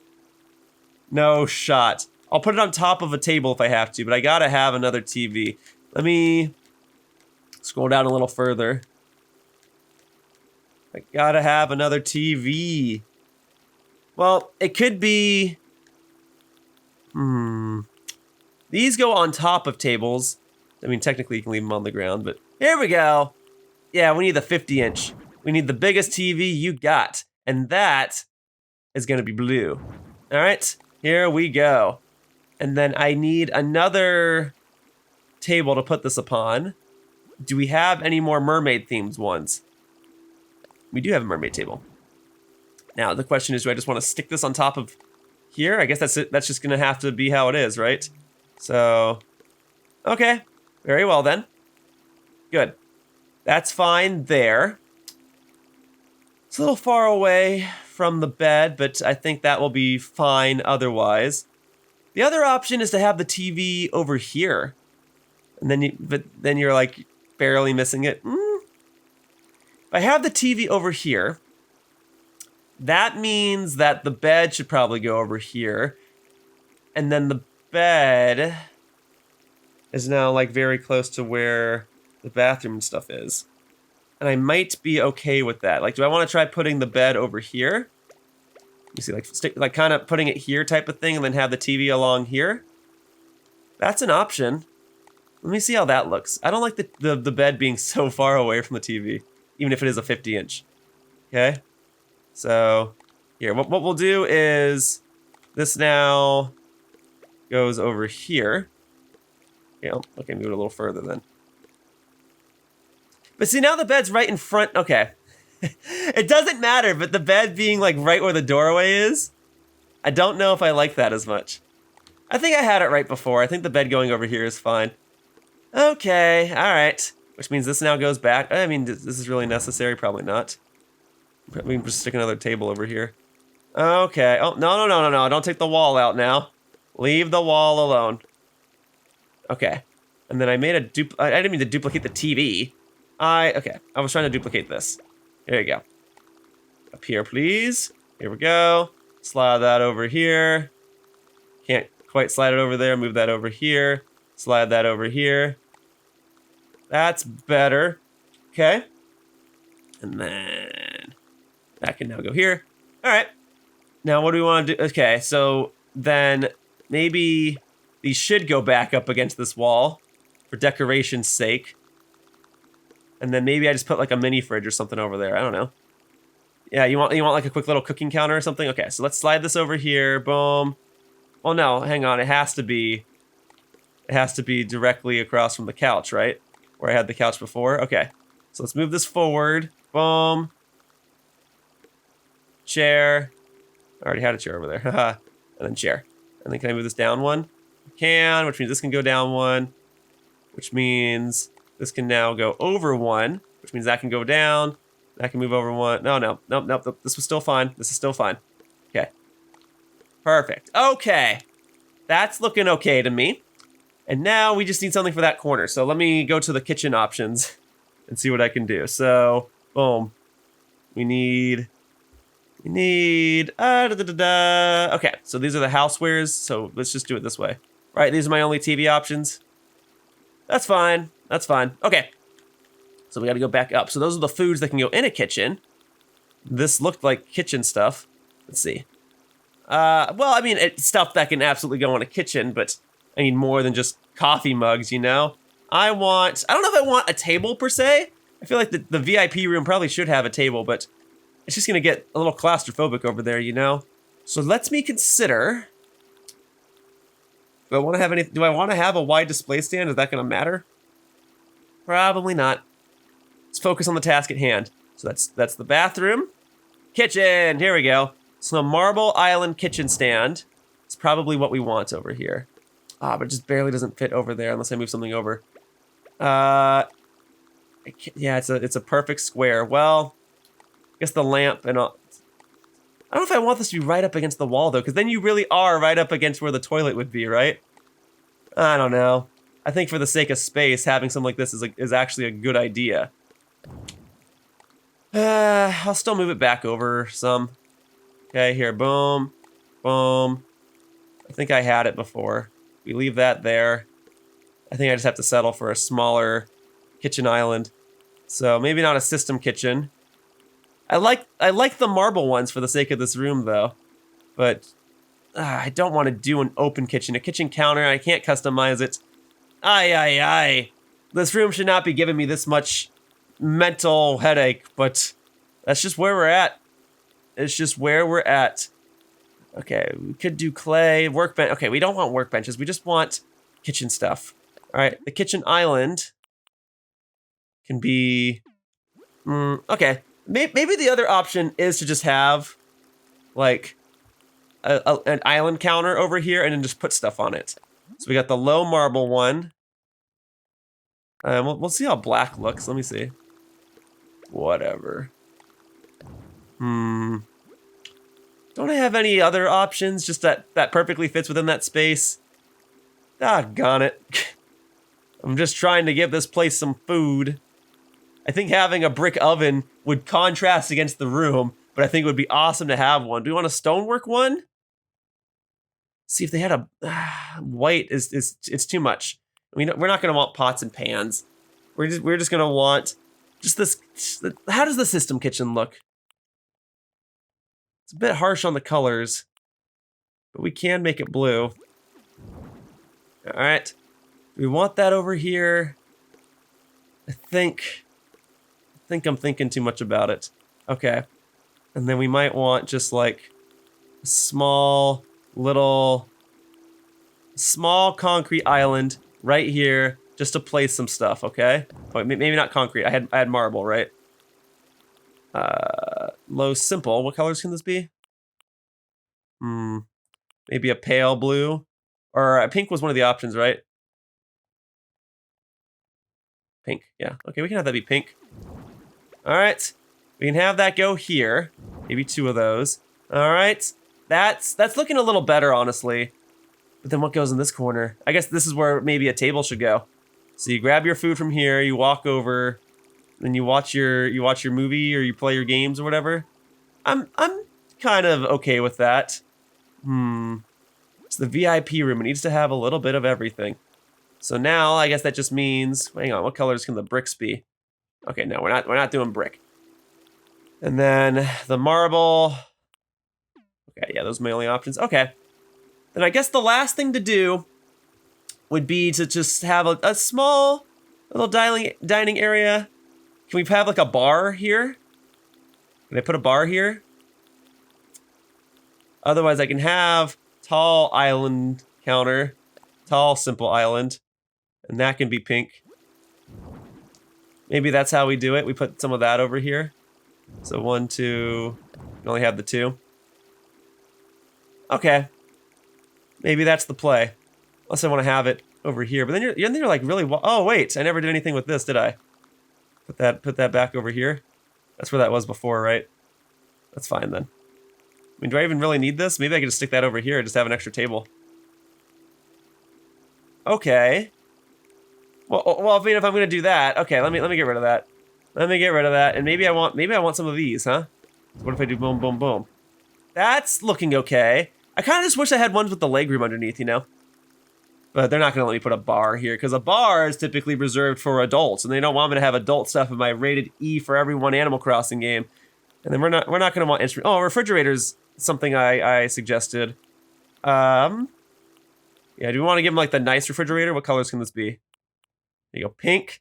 No shot. I'll put it on top of a table if I have to, but I gotta have another TV. Let me scroll down a little further. I gotta have another TV. Well, it could be... These go on top of tables. I mean, technically you can leave them on the ground, but here we go. Yeah, we need the 50-inch. We need the biggest TV you got. And that is gonna be blue. All right, here we go. And then I need another table to put this upon. Do we have any more mermaid themes ones? We do have a mermaid table. Now the question is, do I just want to stick this on top of here? I guess that's it. That's just gonna have to be how it is, right? So, okay, very well then. Good. That's fine there. It's a little far away from the bed, but I think that will be fine otherwise. The other option is to have the TV over here. And then you're like barely missing it. If I have the TV over here, that means that the bed should probably go over here. And then the bed is now like very close to where the bathroom and stuff is. And I might be okay with that. Like, do I want to try putting the bed over here? You see, like kind of putting it here type of thing and then have the TV along here? That's an option. Let me see how that looks. I don't like the bed being so far away from the TV, even if it is a 50-inch. Okay? So, here, what we'll do is this now goes over here. Yeah, okay, move it a little further then. But see, now the bed's right in front. Okay. It doesn't matter, but the bed being like right where the doorway is, I don't know if I like that as much. I think I had it right before. I think the bed going over here is fine. Okay, all right. Which means this now goes back. I mean, this is really necessary? Probably not. We can just stick another table over here. Okay. Oh, no. Don't take the wall out now. Leave the wall alone. Okay. And then I made a I didn't mean to duplicate the TV. Okay. I was trying to duplicate this. Here you go. Up here, please. Here we go. Slide that over here. Can't quite slide it over there. Move that over here. Slide that over here. That's better. Okay. And then that can now go here. All right. Now what do we want to do? Okay, so then maybe these should go back up against this wall for decoration's sake. And then maybe I just put like a mini fridge or something over there. I don't know. Yeah, you want like a quick little cooking counter or something? Okay, so let's slide this over here. Boom. Oh no, hang on. It has to be directly across from the couch, right? Where I had the couch before. Okay. So let's move this forward. Boom. Chair. I already had a chair over there. Haha. And then chair. And then can I move this down one? I can, which means this can go down one. Which means this can now go over one. Which means that can go down. That can move over one. No. This was still fine. This is still fine. Okay. Perfect. Okay. That's looking okay to me. And now we just need something for that corner. So let me go to the kitchen options and see what I can do. So, boom. We need, okay, so these are the housewares. So let's just do it this way. Right, these are my only TV options. That's fine. That's fine. Okay. So we got to go back up. So those are the foods that can go in a kitchen. This looked like kitchen stuff. Let's see. Well, I mean, it's stuff that can absolutely go in a kitchen, but I need more than just coffee mugs, you know? I don't know if I want a table per se. I feel like the VIP room probably should have a table, but it's just gonna get a little claustrophobic over there, you know? So let me consider. Do I want to have a wide display stand? Is that gonna matter? Probably not. Let's focus on the task at hand. So that's the bathroom. Kitchen, here we go. So a marble island kitchen stand. It's probably what we want over here. But it just barely doesn't fit over there unless I move something over. Yeah, it's a perfect square. Well, I guess the lamp and all. I don't know if I want this to be right up against the wall though, because then you really are right up against where the toilet would be, right? I don't know. I think for the sake of space, having something like this is actually a good idea. I'll still move it back over some. Okay, here, boom, boom. I think I had it before. We leave that there. I think I just have to settle for a smaller kitchen island. So maybe not a system kitchen. I like the marble ones for the sake of this room though. But I don't want to do an open kitchen. A kitchen counter, I can't customize it. Aye. This room should not be giving me this much mental headache, but that's just where we're at. It's just where we're at. Okay, we could do clay, workbench. Okay, we don't want workbenches. We just want kitchen stuff. All right, the kitchen island can be... okay, maybe the other option is to just have, like, an island counter over here and then just put stuff on it. So we got the low marble one. We'll see how black looks. Let me see. Whatever. Don't I have any other options just that perfectly fits within that space? Doggone it. I'm just trying to give this place some food. I think having a brick oven would contrast against the room, but I think it would be awesome to have one. Do we want a stonework one? See if they had a white it's too much. We're not going to want pots and pans. We're just going to want just this. How does the system kitchen look? It's a bit harsh on the colors, but we can make it blue. All right. We want that over here. I think I'm thinking too much about it. Okay. And then we might want just like a small concrete island right here just to place some stuff, okay? Oh, maybe not concrete. I had marble, right? Low simple. What colors can this be? Maybe a pale blue. Or pink was one of the options, right? Pink, yeah. Okay, we can have that be pink. All right. We can have that go here. Maybe 2 of those. All right. That's looking a little better, honestly. But then what goes in this corner? I guess this is where maybe a table should go. So you grab your food from here, you walk over, then you watch your movie or you play your games or whatever. I'm kind of okay with that. It's the VIP room. It needs to have a little bit of everything. So now I guess that just means, hang on, what colors can the bricks be? Okay, no, we're not doing brick. And then the marble. Okay, yeah, those are my only options. Okay. Then I guess the last thing to do would be to just have a small little dining area. Can we have like a bar here? Can I put a bar here? Otherwise I can have tall island counter, tall simple island, and that can be pink. Maybe that's how we do it. We put some of that over here. So 1, 2, we only have the 2. Okay. Maybe that's the play. Unless I want to have it over here. But then you're like really... Oh, wait. I never did anything with this, did I? Put that back over here. That's where that was before, right? That's fine then. I mean, do I even really need this? Maybe I could just stick that over here and just have an extra table. Okay. Well, I mean, if I'm gonna do that, okay, let me get rid of that. Let me get rid of that, and maybe I want some of these, huh? So what if I do boom, boom, boom? That's looking okay. I kind of just wish I had ones with the legroom underneath, you know? But they're not gonna let me put a bar here, because a bar is typically reserved for adults, and they don't want me to have adult stuff in my rated E for everyone Animal Crossing game. And then we're not gonna want instrument. Oh, refrigerator's something I suggested. Yeah, do we want to give them like the nice refrigerator? What colors can this be? There you go, pink.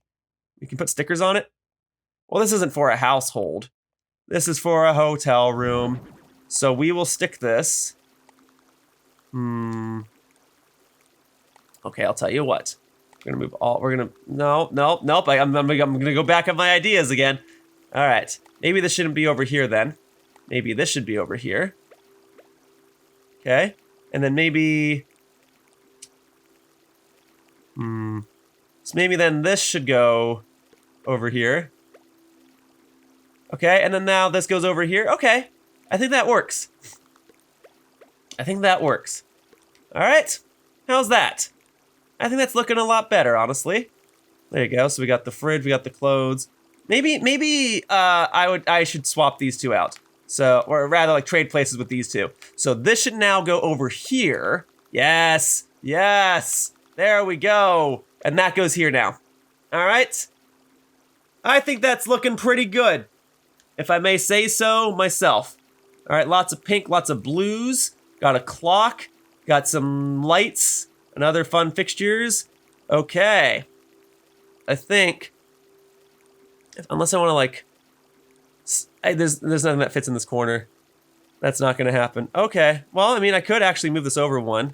You can put stickers on it. Well, this isn't for a household. This is for a hotel room. So we will stick this. Okay, I'll tell you what. We're gonna move all. Nope. I'm gonna go back on my ideas again. All right. Maybe this shouldn't be over here then. Maybe this should be over here. Okay. And then maybe. So maybe then this should go over here. Okay, and then now this goes over here. Okay, I think that works. I think that works. All right, how's that? I think that's looking a lot better, honestly. There you go. So we got the fridge, we got the clothes. Maybe I should swap these two out. So, or rather, like trade places with these two. So this should now go over here. Yes, yes. There we go. And that goes here now. All right. I think that's looking pretty good, if I may say so myself. All right, lots of pink, lots of blues. Got a clock, got some lights, and other fun fixtures. Okay. I think, unless I want to like, there's nothing that fits in this corner. That's not gonna happen. Okay, well, I mean, I could actually move this over one.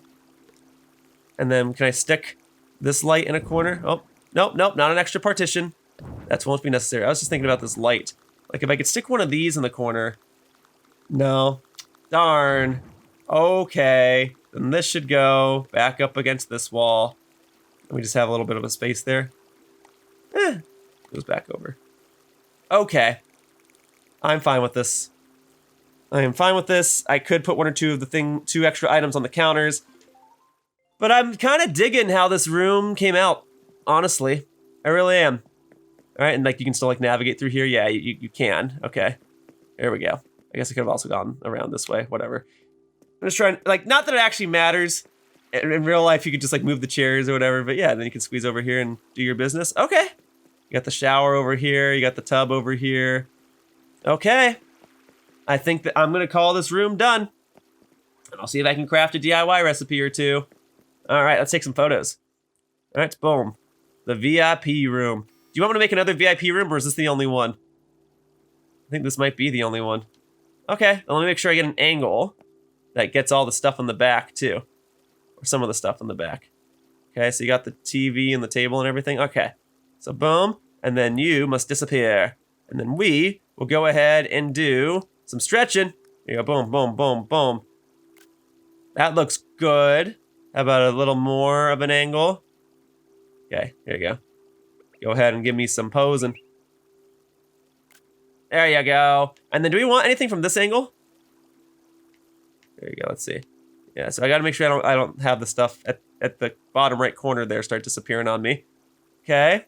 And then can I stick this light in a corner? Oh, nope, not an extra partition. That won't be necessary. I was just thinking about this light. Like if I could stick one of these in the corner. No, darn. Okay, then this should go back up against this wall. And we just have a little bit of a space there. Goes back over. Okay, I'm fine with this. I am fine with this. I could put one or two of the two extra items on the counters. But I'm kind of digging how this room came out, honestly. I really am. All right, and like you can still like navigate through here. Yeah, you can. Okay, there we go. I guess I could have also gone around this way. Whatever. I'm just trying, like, not that it actually matters. In real life, you could just like move the chairs or whatever. But yeah, then you can squeeze over here and do your business. Okay. You got the shower over here. You got the tub over here. Okay. I think that I'm gonna call this room done. And I'll see if I can craft a DIY recipe or two. All right, let's take some photos. All right, boom. The VIP room. Do you want me to make another VIP room, or is this the only one? I think this might be the only one. Okay, well, let me make sure I get an angle that gets all the stuff on the back, too. Or some of the stuff on the back. Okay, so you got the TV and the table and everything. Okay, so boom, and then you must disappear. And then we will go ahead and do some stretching. Here you go, boom, boom, boom, boom. That looks good. How about a little more of an angle? Okay, here you go. Go ahead and give me some posing. There you go. And then do we want anything from this angle? There you go, let's see. Yeah, so I gotta make sure I don't have the stuff at the bottom right corner there start disappearing on me. Okay.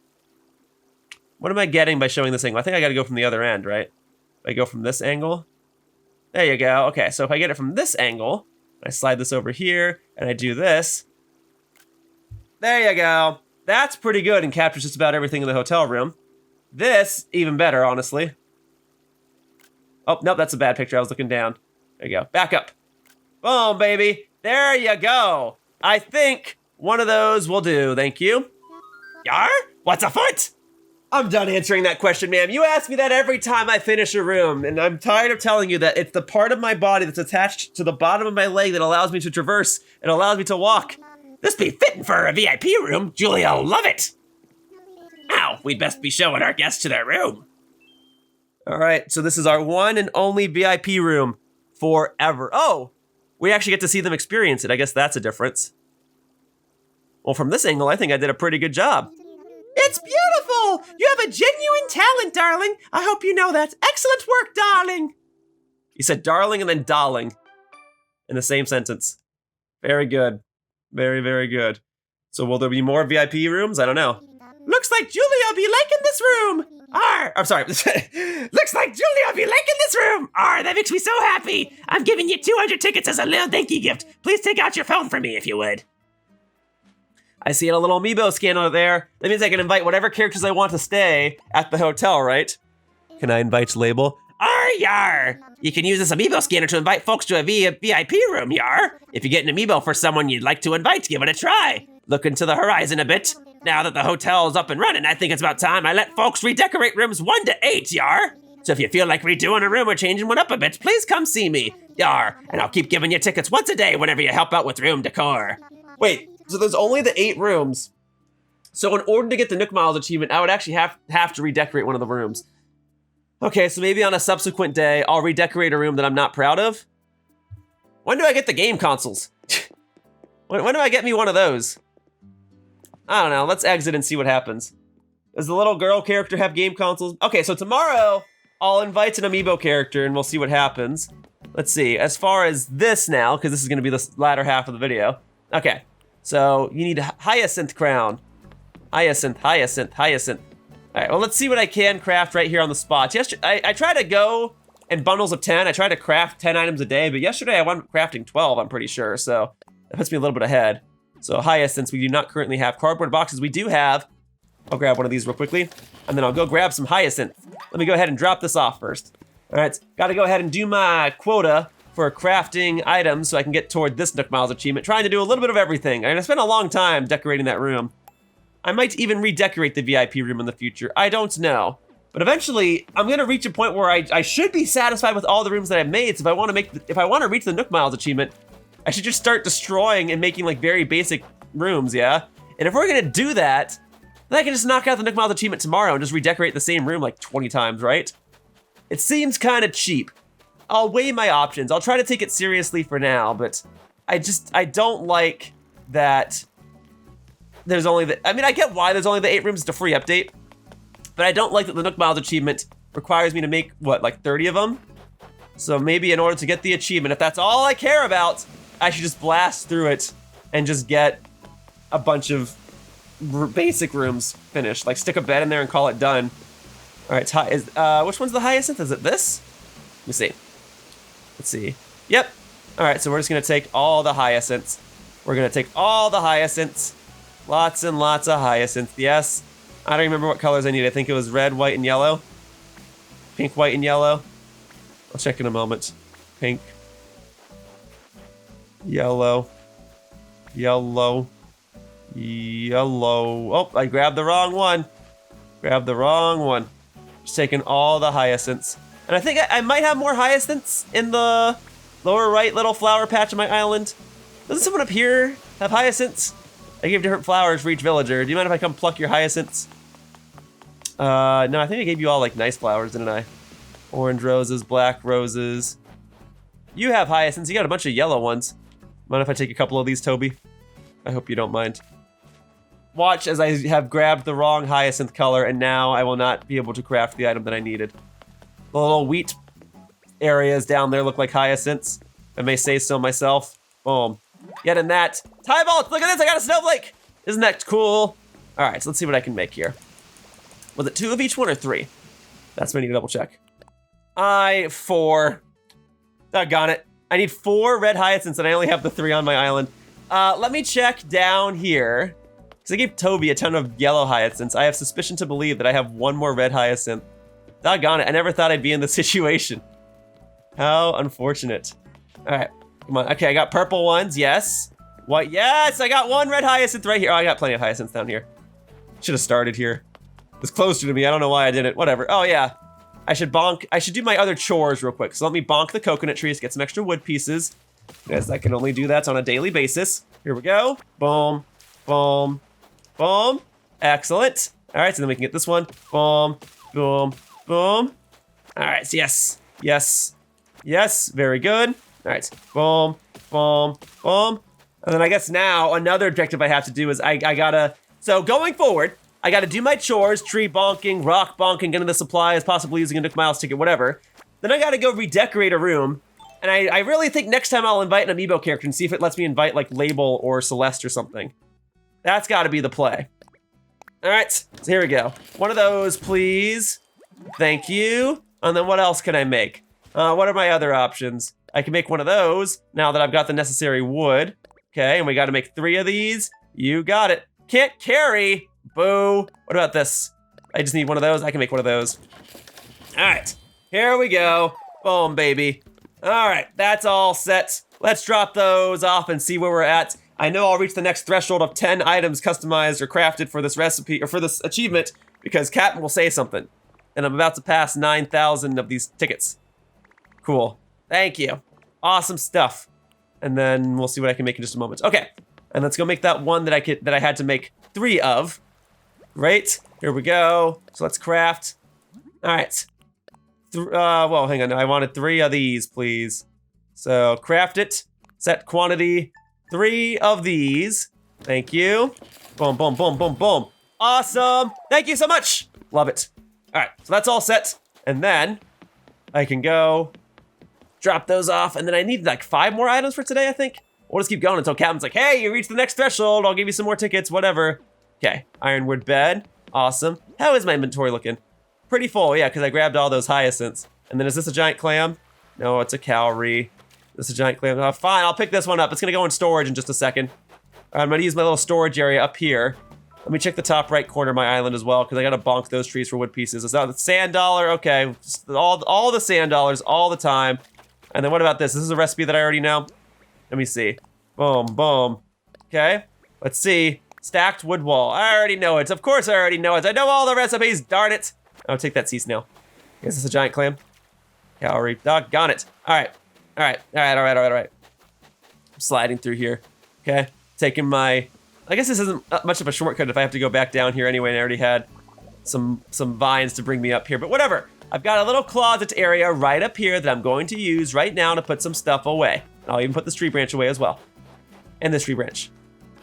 What am I getting by showing this angle? I think I gotta go from the other end, right? I go from this angle. There you go. Okay, so if I get it from this angle, I slide this over here, and I do this. There you go. That's pretty good and captures just about everything in the hotel room. This, even better, honestly. Oh, nope, that's a bad picture. I was looking down. There you go. Back up. Boom, baby. There you go. I think one of those will do. Thank you. Yar? What's afoot? I'm done answering that question, ma'am. You ask me that every time I finish a room, and I'm tired of telling you that it's the part of my body that's attached to the bottom of my leg that allows me to traverse and allows me to walk. This be fitting for a VIP room. Julia'll love it. Now, we'd best be showing our guests to their room. All right, so this is our one and only VIP room forever. Oh, we actually get to see them experience it. I guess that's a difference. Well, from this angle, I think I did a pretty good job. It's beautiful! You have a genuine talent, darling. I hope you know that. Excellent work, darling. You said darling and then darling in the same sentence. Very good. Very, very good. So will there be more VIP rooms? I don't know. Looks like Julia'll be liking this room. I'm sorry. Looks like Julia'll be liking this room. That makes me so happy. I'm giving you 200 tickets as a little thank you gift. Please take out your phone for me if you would. I see a little amiibo scanner there. That means I can invite whatever characters I want to stay at the hotel, right? Can I invite Label? Yar! You can use this amiibo scanner to invite folks to a VIP room, yar. If you get an amiibo for someone you'd like to invite, give it a try. Look into the horizon a bit. Now that the hotel is up and running, I think it's about time I let folks redecorate rooms 1 to 8, yar. So if you feel like redoing a room or changing one up a bit, please come see me, yar. And I'll keep giving you tickets once a day whenever you help out with room decor. Wait, so there's only the 8 rooms. So in order to get the Nook Miles achievement, I would actually have to redecorate one of the rooms. Okay, so maybe on a subsequent day, I'll redecorate a room that I'm not proud of. When do I get the game consoles? when do I get me one of those? I don't know, let's exit and see what happens. Does the little girl character have game consoles? Okay, so tomorrow, I'll invite an amiibo character and we'll see what happens. Let's see, as far as this now, because this is gonna be the latter half of the video. Okay, so you need Hyacinth Crown. Hyacinth. All right, well, let's see what I can craft right here on the spot. I try to go in bundles of 10. I try to craft 10 items a day, but yesterday I wound up crafting 12, I'm pretty sure, so that puts me a little bit ahead. So hyacinths, we do not currently have. Cardboard boxes, we do have. I'll grab one of these real quickly, and then I'll go grab some hyacinth. Let me go ahead and drop this off first. All right, gotta go ahead and do my quota for crafting items so I can get toward this Nook Miles achievement, trying to do a little bit of everything. And I spent a long time decorating that room. I might even redecorate the VIP room in the future. I don't know. But eventually, I'm gonna reach a point where I should be satisfied with all the rooms that I've made. So if I want to reach the Nook Miles achievement, I should just start destroying and making like very basic rooms, yeah? And if we're gonna do that, then I can just knock out the Nook Miles achievement tomorrow and just redecorate the same room like 20 times, right? It seems kind of cheap. I'll weigh my options. I'll try to take it seriously for now, but I don't like that there's only I mean, I get why there's only the 8 rooms, it's a free update, but I don't like that the Nook Miles achievement requires me to make, what, like 30 of them? So maybe in order to get the achievement, if that's all I care about, I should just blast through it and just get a bunch of basic rooms finished. Like stick a bed in there and call it done. All right, which one's the hyacinth? Is it this? Let me see. Let's see. Yep. All right, so we're just gonna take all the hyacinths. We're gonna take all the hyacinths. Lots and lots of hyacinths, yes. I don't remember what colors I need. I think it was red, white, and yellow. Pink, white, and yellow. I'll check in a moment. Pink. Yellow. Yellow. Yellow. Oh, I grabbed the wrong one. Grabbed the wrong one. Just taking all the hyacinths. And I think I might have more hyacinths in the lower right little flower patch of my island. Doesn't someone up here have hyacinths? I gave different flowers for each villager. Do you mind if I come pluck your hyacinths? No, I think I gave you all like nice flowers, didn't I? Orange roses, black roses. You have hyacinths. You got a bunch of yellow ones. Mind if I take a couple of these, Toby? I hope you don't mind. Watch as I have grabbed the wrong hyacinth color, and now I will not be able to craft the item that I needed. The little wheat areas down there look like hyacinths. I may say so myself. Boom. Get in that. Tie vault! Look at this, I got a snowflake! Isn't that cool? All right, so let's see what I can make here. Was it 2 of each one or 3? That's what I need to double check. 4. Doggone it. I need 4 red hyacinths and I only have the 3 on my island. Let me check down here. Because I gave Toby a ton of yellow hyacinths. I have suspicion to believe that I have 1 more red hyacinth. Doggone it, I never thought I'd be in this situation. How unfortunate. All right, come on. Okay, I got purple ones, yes. White, yes, I got 1 red hyacinth right here. Oh, I got plenty of hyacinths down here. Should have started here. It's closer to me, I don't know why I didn't, whatever. Oh yeah, I should do my other chores real quick. So let me bonk the coconut trees, get some extra wood pieces. As I can only do that on a daily basis. Here we go, boom, boom, boom. Excellent. All right, so then we can get this one. Boom, boom, boom. All right, so yes, yes, yes, very good. All right, boom, boom, boom. And then I guess now another objective I have to do is I gotta, so going forward, I gotta do my chores, tree bonking, rock bonking, getting the supplies, possibly using a Nook Miles ticket, whatever. Then I gotta go redecorate a room. And I really think next time I'll invite an amiibo character and see if it lets me invite like Label or Celeste or something. That's got to be the play. All right, so here we go. One of those, please. Thank you. And then what else can I make? What are my other options? I can make one of those now that I've got the necessary wood. Okay, and we got to make 3 of these. You got it. Can't carry. Boo. What about this? I just need one of those. I can make one of those. All right, here we go. Boom, baby. All right, that's all set. Let's drop those off and see where we're at. I know I'll reach the next threshold of 10 items customized or crafted for this recipe or for this achievement because Captain will say something. And I'm about to pass 9,000 of these tickets. Cool. Thank you. Awesome stuff. And then we'll see what I can make in just a moment. Okay. And let's go make that one that I had to make 3 of. Great. Here we go. So let's craft. All right. Well, hang on. I wanted 3 of these, please. So craft it. Set quantity. 3 of these. Thank you. Boom, boom, boom, boom, boom. Awesome. Thank you so much. Love it. All right. So that's all set. And then I can go drop those off. And then I need like 5 more items for today, I think. We'll just keep going until Captain's like, hey, you reached the next threshold. I'll give you some more tickets, whatever. Okay. Ironwood bed. Awesome. How is my inventory looking? Pretty full, yeah, because I grabbed all those hyacinths. And then is this a giant clam? No, it's a cowrie. This is a giant clam. Oh, fine, I'll pick this one up. It's gonna go in storage in just a second. All right, I'm gonna use my little storage area up here. Let me check the top right corner of my island as well, because I gotta bonk those trees for wood pieces. It's not the sand dollar, okay. Just all the sand dollars all the time. And then what about this? This is a recipe that I already know. Let me see. Boom, boom. Okay, let's see. Stacked wood wall. I already know it. Of course I already know it. I know all the recipes, darn it. I'll take that sea snail. Is this a giant clam? Cowrie. Doggone it. All right. All right. I'm sliding through here. Okay. Taking my... I guess this isn't much of a shortcut if I have to go back down here anyway, and I already had some vines to bring me up here, but whatever. I've got a little closet area right up here that I'm going to use right now to put some stuff away. I'll even put this tree branch away as well. And this tree branch.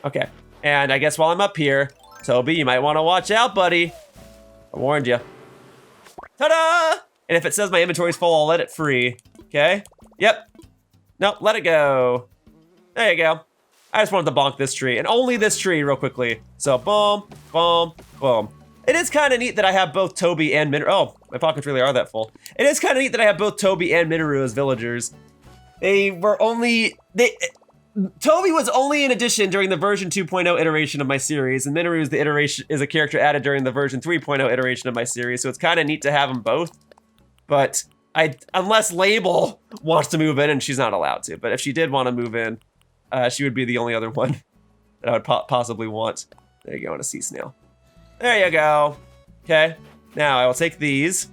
Okay. And I guess while I'm up here, Toby, you might want to watch out, buddy. I warned you. Ta-da! And if it says my inventory's full, I'll let it free. Okay? Yep. Nope, let it go. There you go. I just wanted to bonk this tree, and only this tree real quickly. So boom, boom, boom. It is kind of neat that I have both Toby and Mineru. Oh, my pockets really are that full. It is kind of neat that I have both Toby and Mineru as villagers. Toby was only an addition during the version 2.0 iteration of my series, and Mineru is a character added during the version 3.0 iteration of my series, so it's kind of neat to have them both. But unless Label wants to move in, and she's not allowed to, but if she did want to move in, she would be the only other one that I would possibly want. There you go, and a sea snail. There you go. Okay, now I will take these.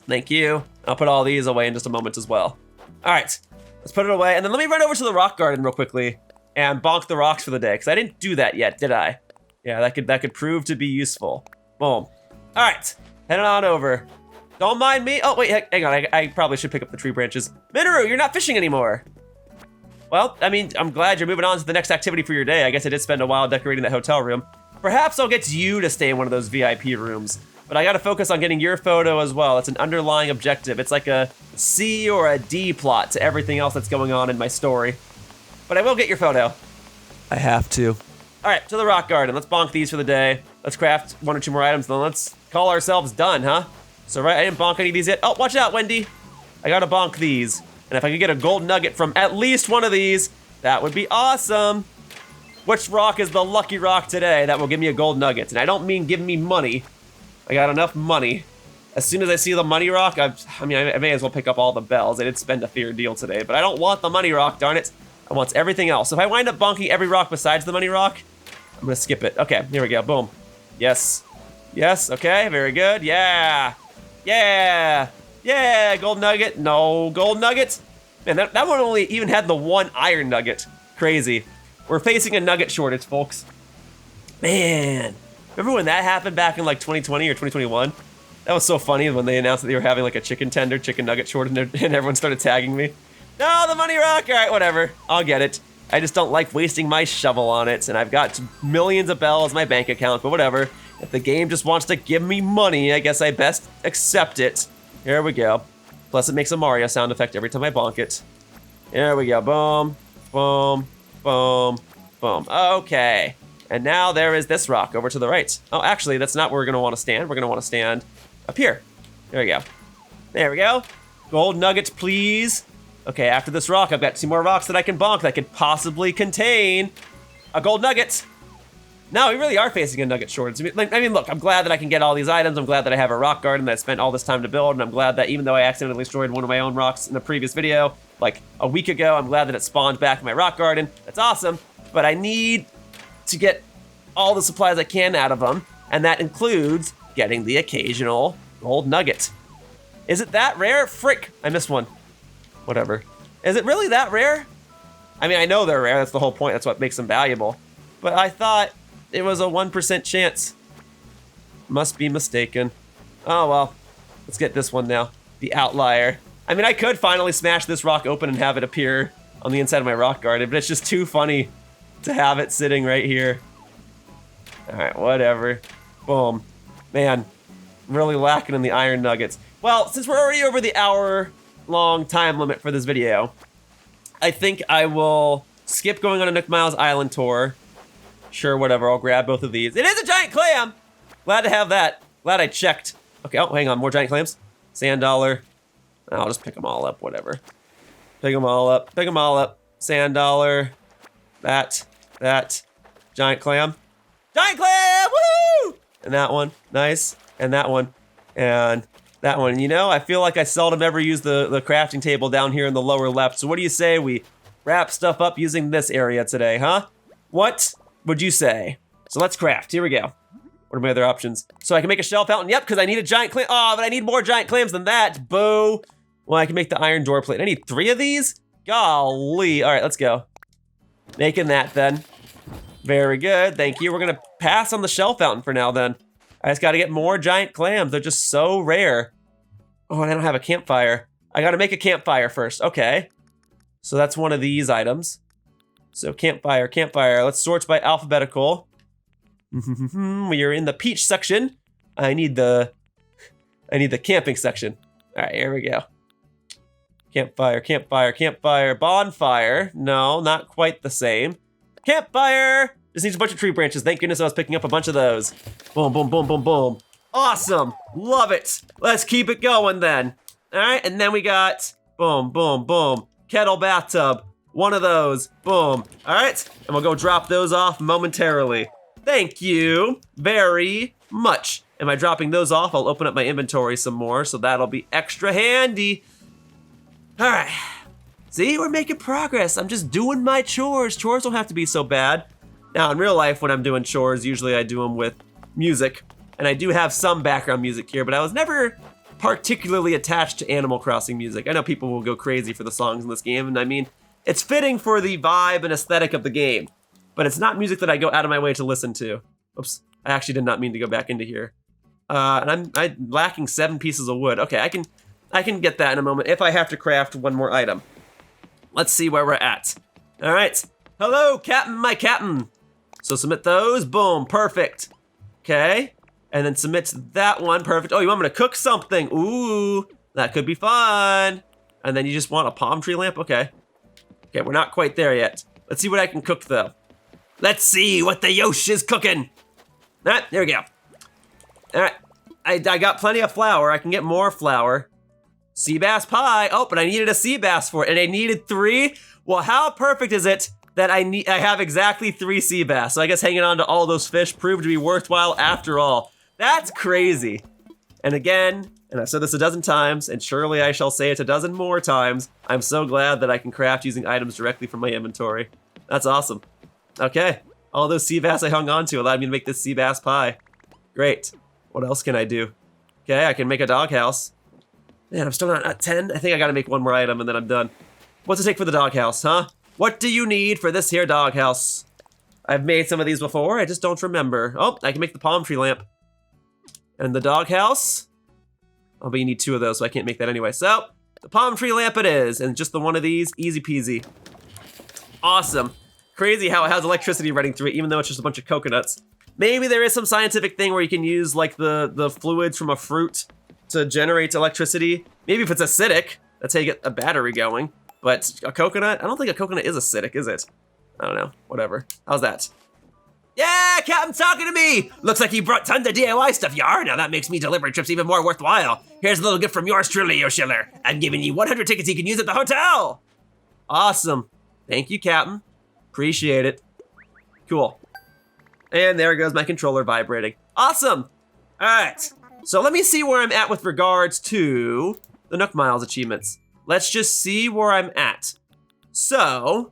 Thank you. I'll put all these away in just a moment as well. All right. Let's put it away, and then let me run over to the rock garden real quickly and bonk the rocks for the day, because I didn't do that yet, did I? Yeah, that could prove to be useful. Boom. All right, heading on over. Don't mind me. Oh, wait, hang on. I probably should pick up the tree branches. Mineru, you're not fishing anymore. Well, I mean, I'm glad you're moving on to the next activity for your day. I guess I did spend a while decorating that hotel room. Perhaps I'll get you to stay in one of those VIP rooms. But I gotta focus on getting your photo as well. It's an underlying objective. It's like a C or a D plot to everything else that's going on in my story. But I will get your photo. I have to. All right, to the rock garden. Let's bonk these for the day. Let's craft 1 or 2 more items, then let's call ourselves done, huh? So right, I didn't bonk any of these yet. Oh, watch out, Wendy. I gotta bonk these. And if I could get a gold nugget from at least one of these, that would be awesome. Which rock is the lucky rock today that will give me a gold nugget? And I don't mean give me money. I got enough money. As soon as I see the money rock, I may as well pick up all the bells. I did spend a fair deal today, but I don't want the money rock, darn it. I want everything else. So if I wind up bonking every rock besides the money rock, I'm gonna skip it. Okay, here we go, boom. Yes, yes, okay, very good, yeah. Yeah, yeah, gold nugget, no gold nugget. Man, that one only even had the 1 iron nugget. Crazy. We're facing a nugget shortage, folks. Man. Remember when that happened back in like 2020 or 2021? That was so funny when they announced that they were having like a chicken nugget shortage and everyone started tagging me. No, the money rock, all right, whatever. I'll get it. I just don't like wasting my shovel on it, and I've got millions of bells in my bank account, but whatever. If the game just wants to give me money, I guess I best accept it. Here we go. Plus it makes a Mario sound effect every time I bonk it. Here we go, boom, boom, boom, boom. Okay. And now there is this rock over to the right. Oh, actually, that's not where we're gonna wanna stand. We're gonna wanna stand up here. There we go. There we go. Gold nuggets, please. Okay, after this rock, I've got 2 more rocks that I can bonk that could possibly contain a gold nugget. No, we really are facing a nugget shortage. I mean, look, I'm glad that I can get all these items. I'm glad that I have a rock garden that I spent all this time to build, and I'm glad that even though I accidentally destroyed one of my own rocks in a previous video, like a week ago, I'm glad that it spawned back in my rock garden. That's awesome, but I need to get all the supplies I can out of them, and that includes getting the occasional gold nugget. Is it that rare? Frick, I missed one. Whatever. Is it really that rare? I mean, I know they're rare, that's the whole point, that's what makes them valuable. But I thought it was a 1% chance. Must be mistaken. Oh well, let's get this one now. The outlier. I mean, I could finally smash this rock open and have it appear on the inside of my rock garden, but it's just too funny to have it sitting right here. All right, whatever. Boom. Man, really lacking in the iron nuggets. Well, since we're already over the hour-long time limit for this video, I think I will skip going on a Nook Miles island tour. Sure, whatever, I'll grab both of these. It is a giant clam! Glad to have that. Glad I checked. Okay, oh, hang on, more giant clams. Sand dollar. I'll just pick them all up, whatever. Pick them all up, pick them all up. Sand dollar. That. Giant clam. Giant clam, woo! And that one, nice. And that one, and that one. You know, I feel like I seldom ever use the crafting table down here in the lower left. So what do you say we wrap stuff up using this area today, huh? What would you say? So let's craft, here we go. What are my other options? So I can make a shell fountain, yep, because I need a giant clam. Oh, but I need more giant clams than that, boo. Well, I can make the iron door plate. I need 3 of these? Golly, all right, let's go. Making that then. Very good, thank you. We're gonna pass on the shell fountain for now then. I just gotta get more giant clams. They're just so rare. Oh, and I don't have a campfire. I gotta make a campfire first, okay. So that's one of these items. So campfire. Let's sort by alphabetical. We are in the peach section. I need the camping section. All right, here we go. Campfire. Bonfire. No, not quite the same. Campfire! Just needs a bunch of tree branches. Thank goodness I was picking up a bunch of those. Boom, boom, boom, boom, boom. Awesome, love it. Let's keep it going then. All right, and then we got boom, boom, boom. Kettle bathtub, one of those, boom. All right, and we'll go drop those off momentarily. Thank you very much. Am I dropping those off? I'll open up my inventory some more, so that'll be extra handy. All right, see, we're making progress. I'm just doing my chores. Chores don't have to be so bad. Now, in real life, when I'm doing chores, usually I do them with music, and I do have some background music here, but I was never particularly attached to Animal Crossing music. I know people will go crazy for the songs in this game, and I mean, it's fitting for the vibe and aesthetic of the game, but it's not music that I go out of my way to listen to. Oops, I actually did not mean to go back into here. And I'm lacking 7 pieces of wood. Okay, I can get that in a moment if I have to craft one more item. Let's see where we're at. All right, hello, Captain, my Captain. So submit those, boom, perfect. Okay, and then submit that one, perfect. Oh, you want me to cook something? Ooh, that could be fun. And then you just want a palm tree lamp? Okay. Okay, we're not quite there yet. Let's see what I can cook though. Let's see what the Yosh is cooking. All right, there we go. All right, I got plenty of flour. I can get more flour. Sea bass pie. Oh, but I needed a sea bass for it, and I needed 3. Well, how perfect is it that I have exactly 3 sea bass? So I guess hanging on to all those fish proved to be worthwhile after all. That's crazy. And again, and I've said this a dozen times, and surely I shall say it a dozen more times, I'm so glad that I can craft using items directly from my inventory. That's awesome. Okay, all those sea bass I hung on to allowed me to make this sea bass pie. Great. What else can I do? Okay, I can make a doghouse. Man, I'm still not at 10. I think I gotta make one more item and then I'm done. What's it take for the doghouse, huh? What do you need for this here doghouse? I've made some of these before, I just don't remember. Oh, I can make the palm tree lamp. And the doghouse? Oh, but you need 2 of those, so I can't make that anyway. So, the palm tree lamp it is, and just the one of these, easy peasy. Awesome. Crazy how it has electricity running through it, even though it's just a bunch of coconuts. Maybe there is some scientific thing where you can use like the fluids from a fruit to generate electricity. Maybe if it's acidic, that's how you get a battery going. But a coconut, I don't think a coconut is acidic, is it? I don't know, whatever. How's that? Yeah, Captain's talking to me. Looks like you brought tons of DIY stuff, Yar. Now that makes me delivery trips even more worthwhile. Here's a little gift from yours truly, yo Schiller. I'm giving you 100 tickets you can use at the hotel. Awesome. Thank you, Captain. Appreciate it. Cool. And there goes my controller vibrating. Awesome. All right. So let me see where I'm at with regards to the Nook Miles achievements. Let's just see where I'm at. So,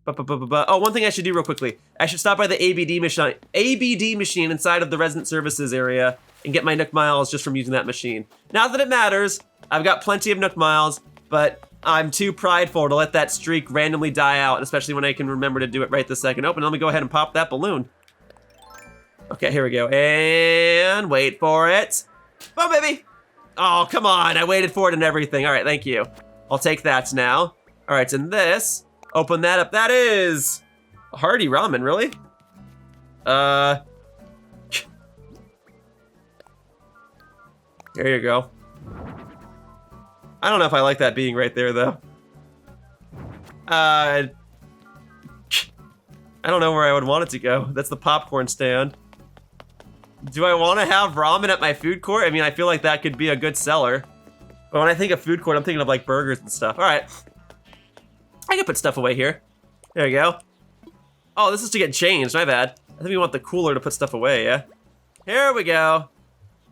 oh, one thing I should do real quickly. I should stop by the ABD machine inside of the resident services area and get my Nook Miles just from using that machine. Not that it matters. I've got plenty of Nook Miles, but I'm too prideful to let that streak randomly die out, especially when I can remember to do it right this second. Open, let me go ahead and pop that balloon. Okay, here we go. And wait for it. Boom, baby. Oh, come on. I waited for it and everything. All right, thank you. I'll take that now. All right, and this, open that up. That is a hearty ramen, really? There you go. I don't know if I like that being right there, though. I don't know where I would want it to go. That's the popcorn stand. Do I want to have ramen at my food court? I mean, I feel like that could be a good seller. But when I think of food court, I'm thinking of like burgers and stuff. All right. I can put stuff away here. There you go. Oh, this is to get changed. My bad. I think we want the cooler to put stuff away, yeah? Here we go.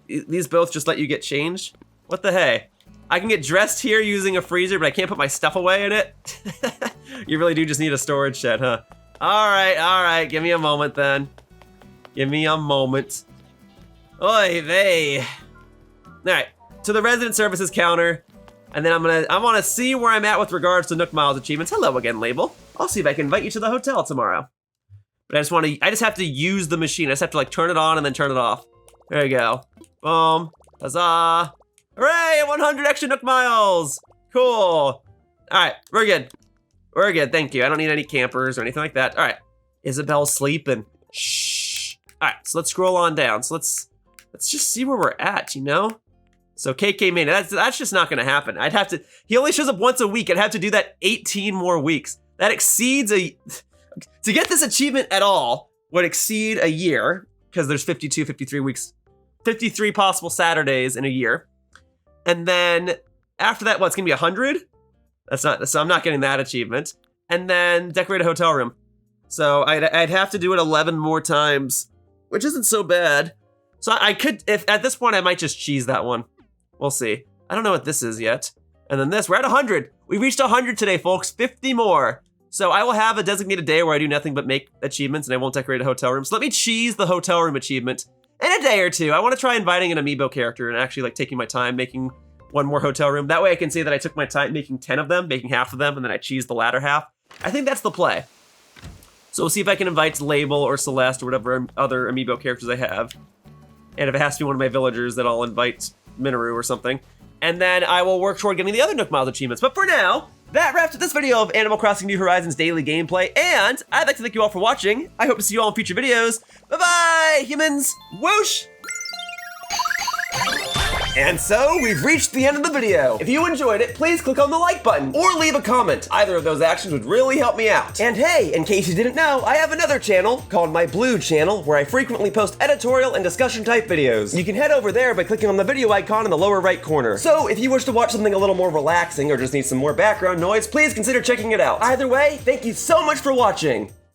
These both just let you get changed? What the hey? I can get dressed here using a freezer, but I can't put my stuff away in it? You really do just need a storage shed, huh? All right. Give me a moment then. Give me a moment. Oy vey. All right, to the resident services counter, and then I want to see where I'm at with regards to Nook Miles achievements. Hello again, Label. I'll see if I can invite you to the hotel tomorrow. But I just have to use the machine. I just have to like turn it on and then turn it off. There you go. Boom. Huzzah. Hooray, 100 extra Nook Miles. Cool. All right, we're good. We're good, thank you. I don't need any campers or anything like that. All right, Isabel's sleeping. Shh. All right, so let's scroll on down. So let's just see where we're at, you know? So KK Mania, that's just not gonna happen. He only shows up once a week. I'd have to do that 18 more weeks. That exceeds to get this achievement at all would exceed a year, because there's 52, 53 weeks, 53 possible Saturdays in a year. And then after that, it's gonna be 100? So I'm not getting that achievement. And then decorate a hotel room. So I'd have to do it 11 more times, which isn't so bad. So I could, if at this point, I might just cheese that one. We'll see. I don't know what this is yet. And then this, we're at 100. We reached 100 today, folks, 50 more. So I will have a designated day where I do nothing but make achievements and I won't decorate a hotel room. So let me cheese the hotel room achievement in a day or two. I want to try inviting an amiibo character and actually like taking my time making one more hotel room. That way I can say that I took my time making 10 of them, making half of them, and then I cheese the latter half. I think that's the play. So we'll see if I can invite Label or Celeste or whatever other amiibo characters I have. And if it has to be one of my villagers, then I'll invite Mineru or something. And then I will work toward getting the other Nook Miles achievements. But for now, that wraps up this video of Animal Crossing New Horizons daily gameplay. And I'd like to thank you all for watching. I hope to see you all in future videos. Bye-bye, humans. Whoosh! And so, we've reached the end of the video. If you enjoyed it, please click on the like button or leave a comment. Either of those actions would really help me out. And hey, in case you didn't know, I have another channel called my Blue channel where I frequently post editorial and discussion type videos. You can head over there by clicking on the video icon in the lower right corner. So if you wish to watch something a little more relaxing or just need some more background noise, please consider checking it out. Either way, thank you so much for watching.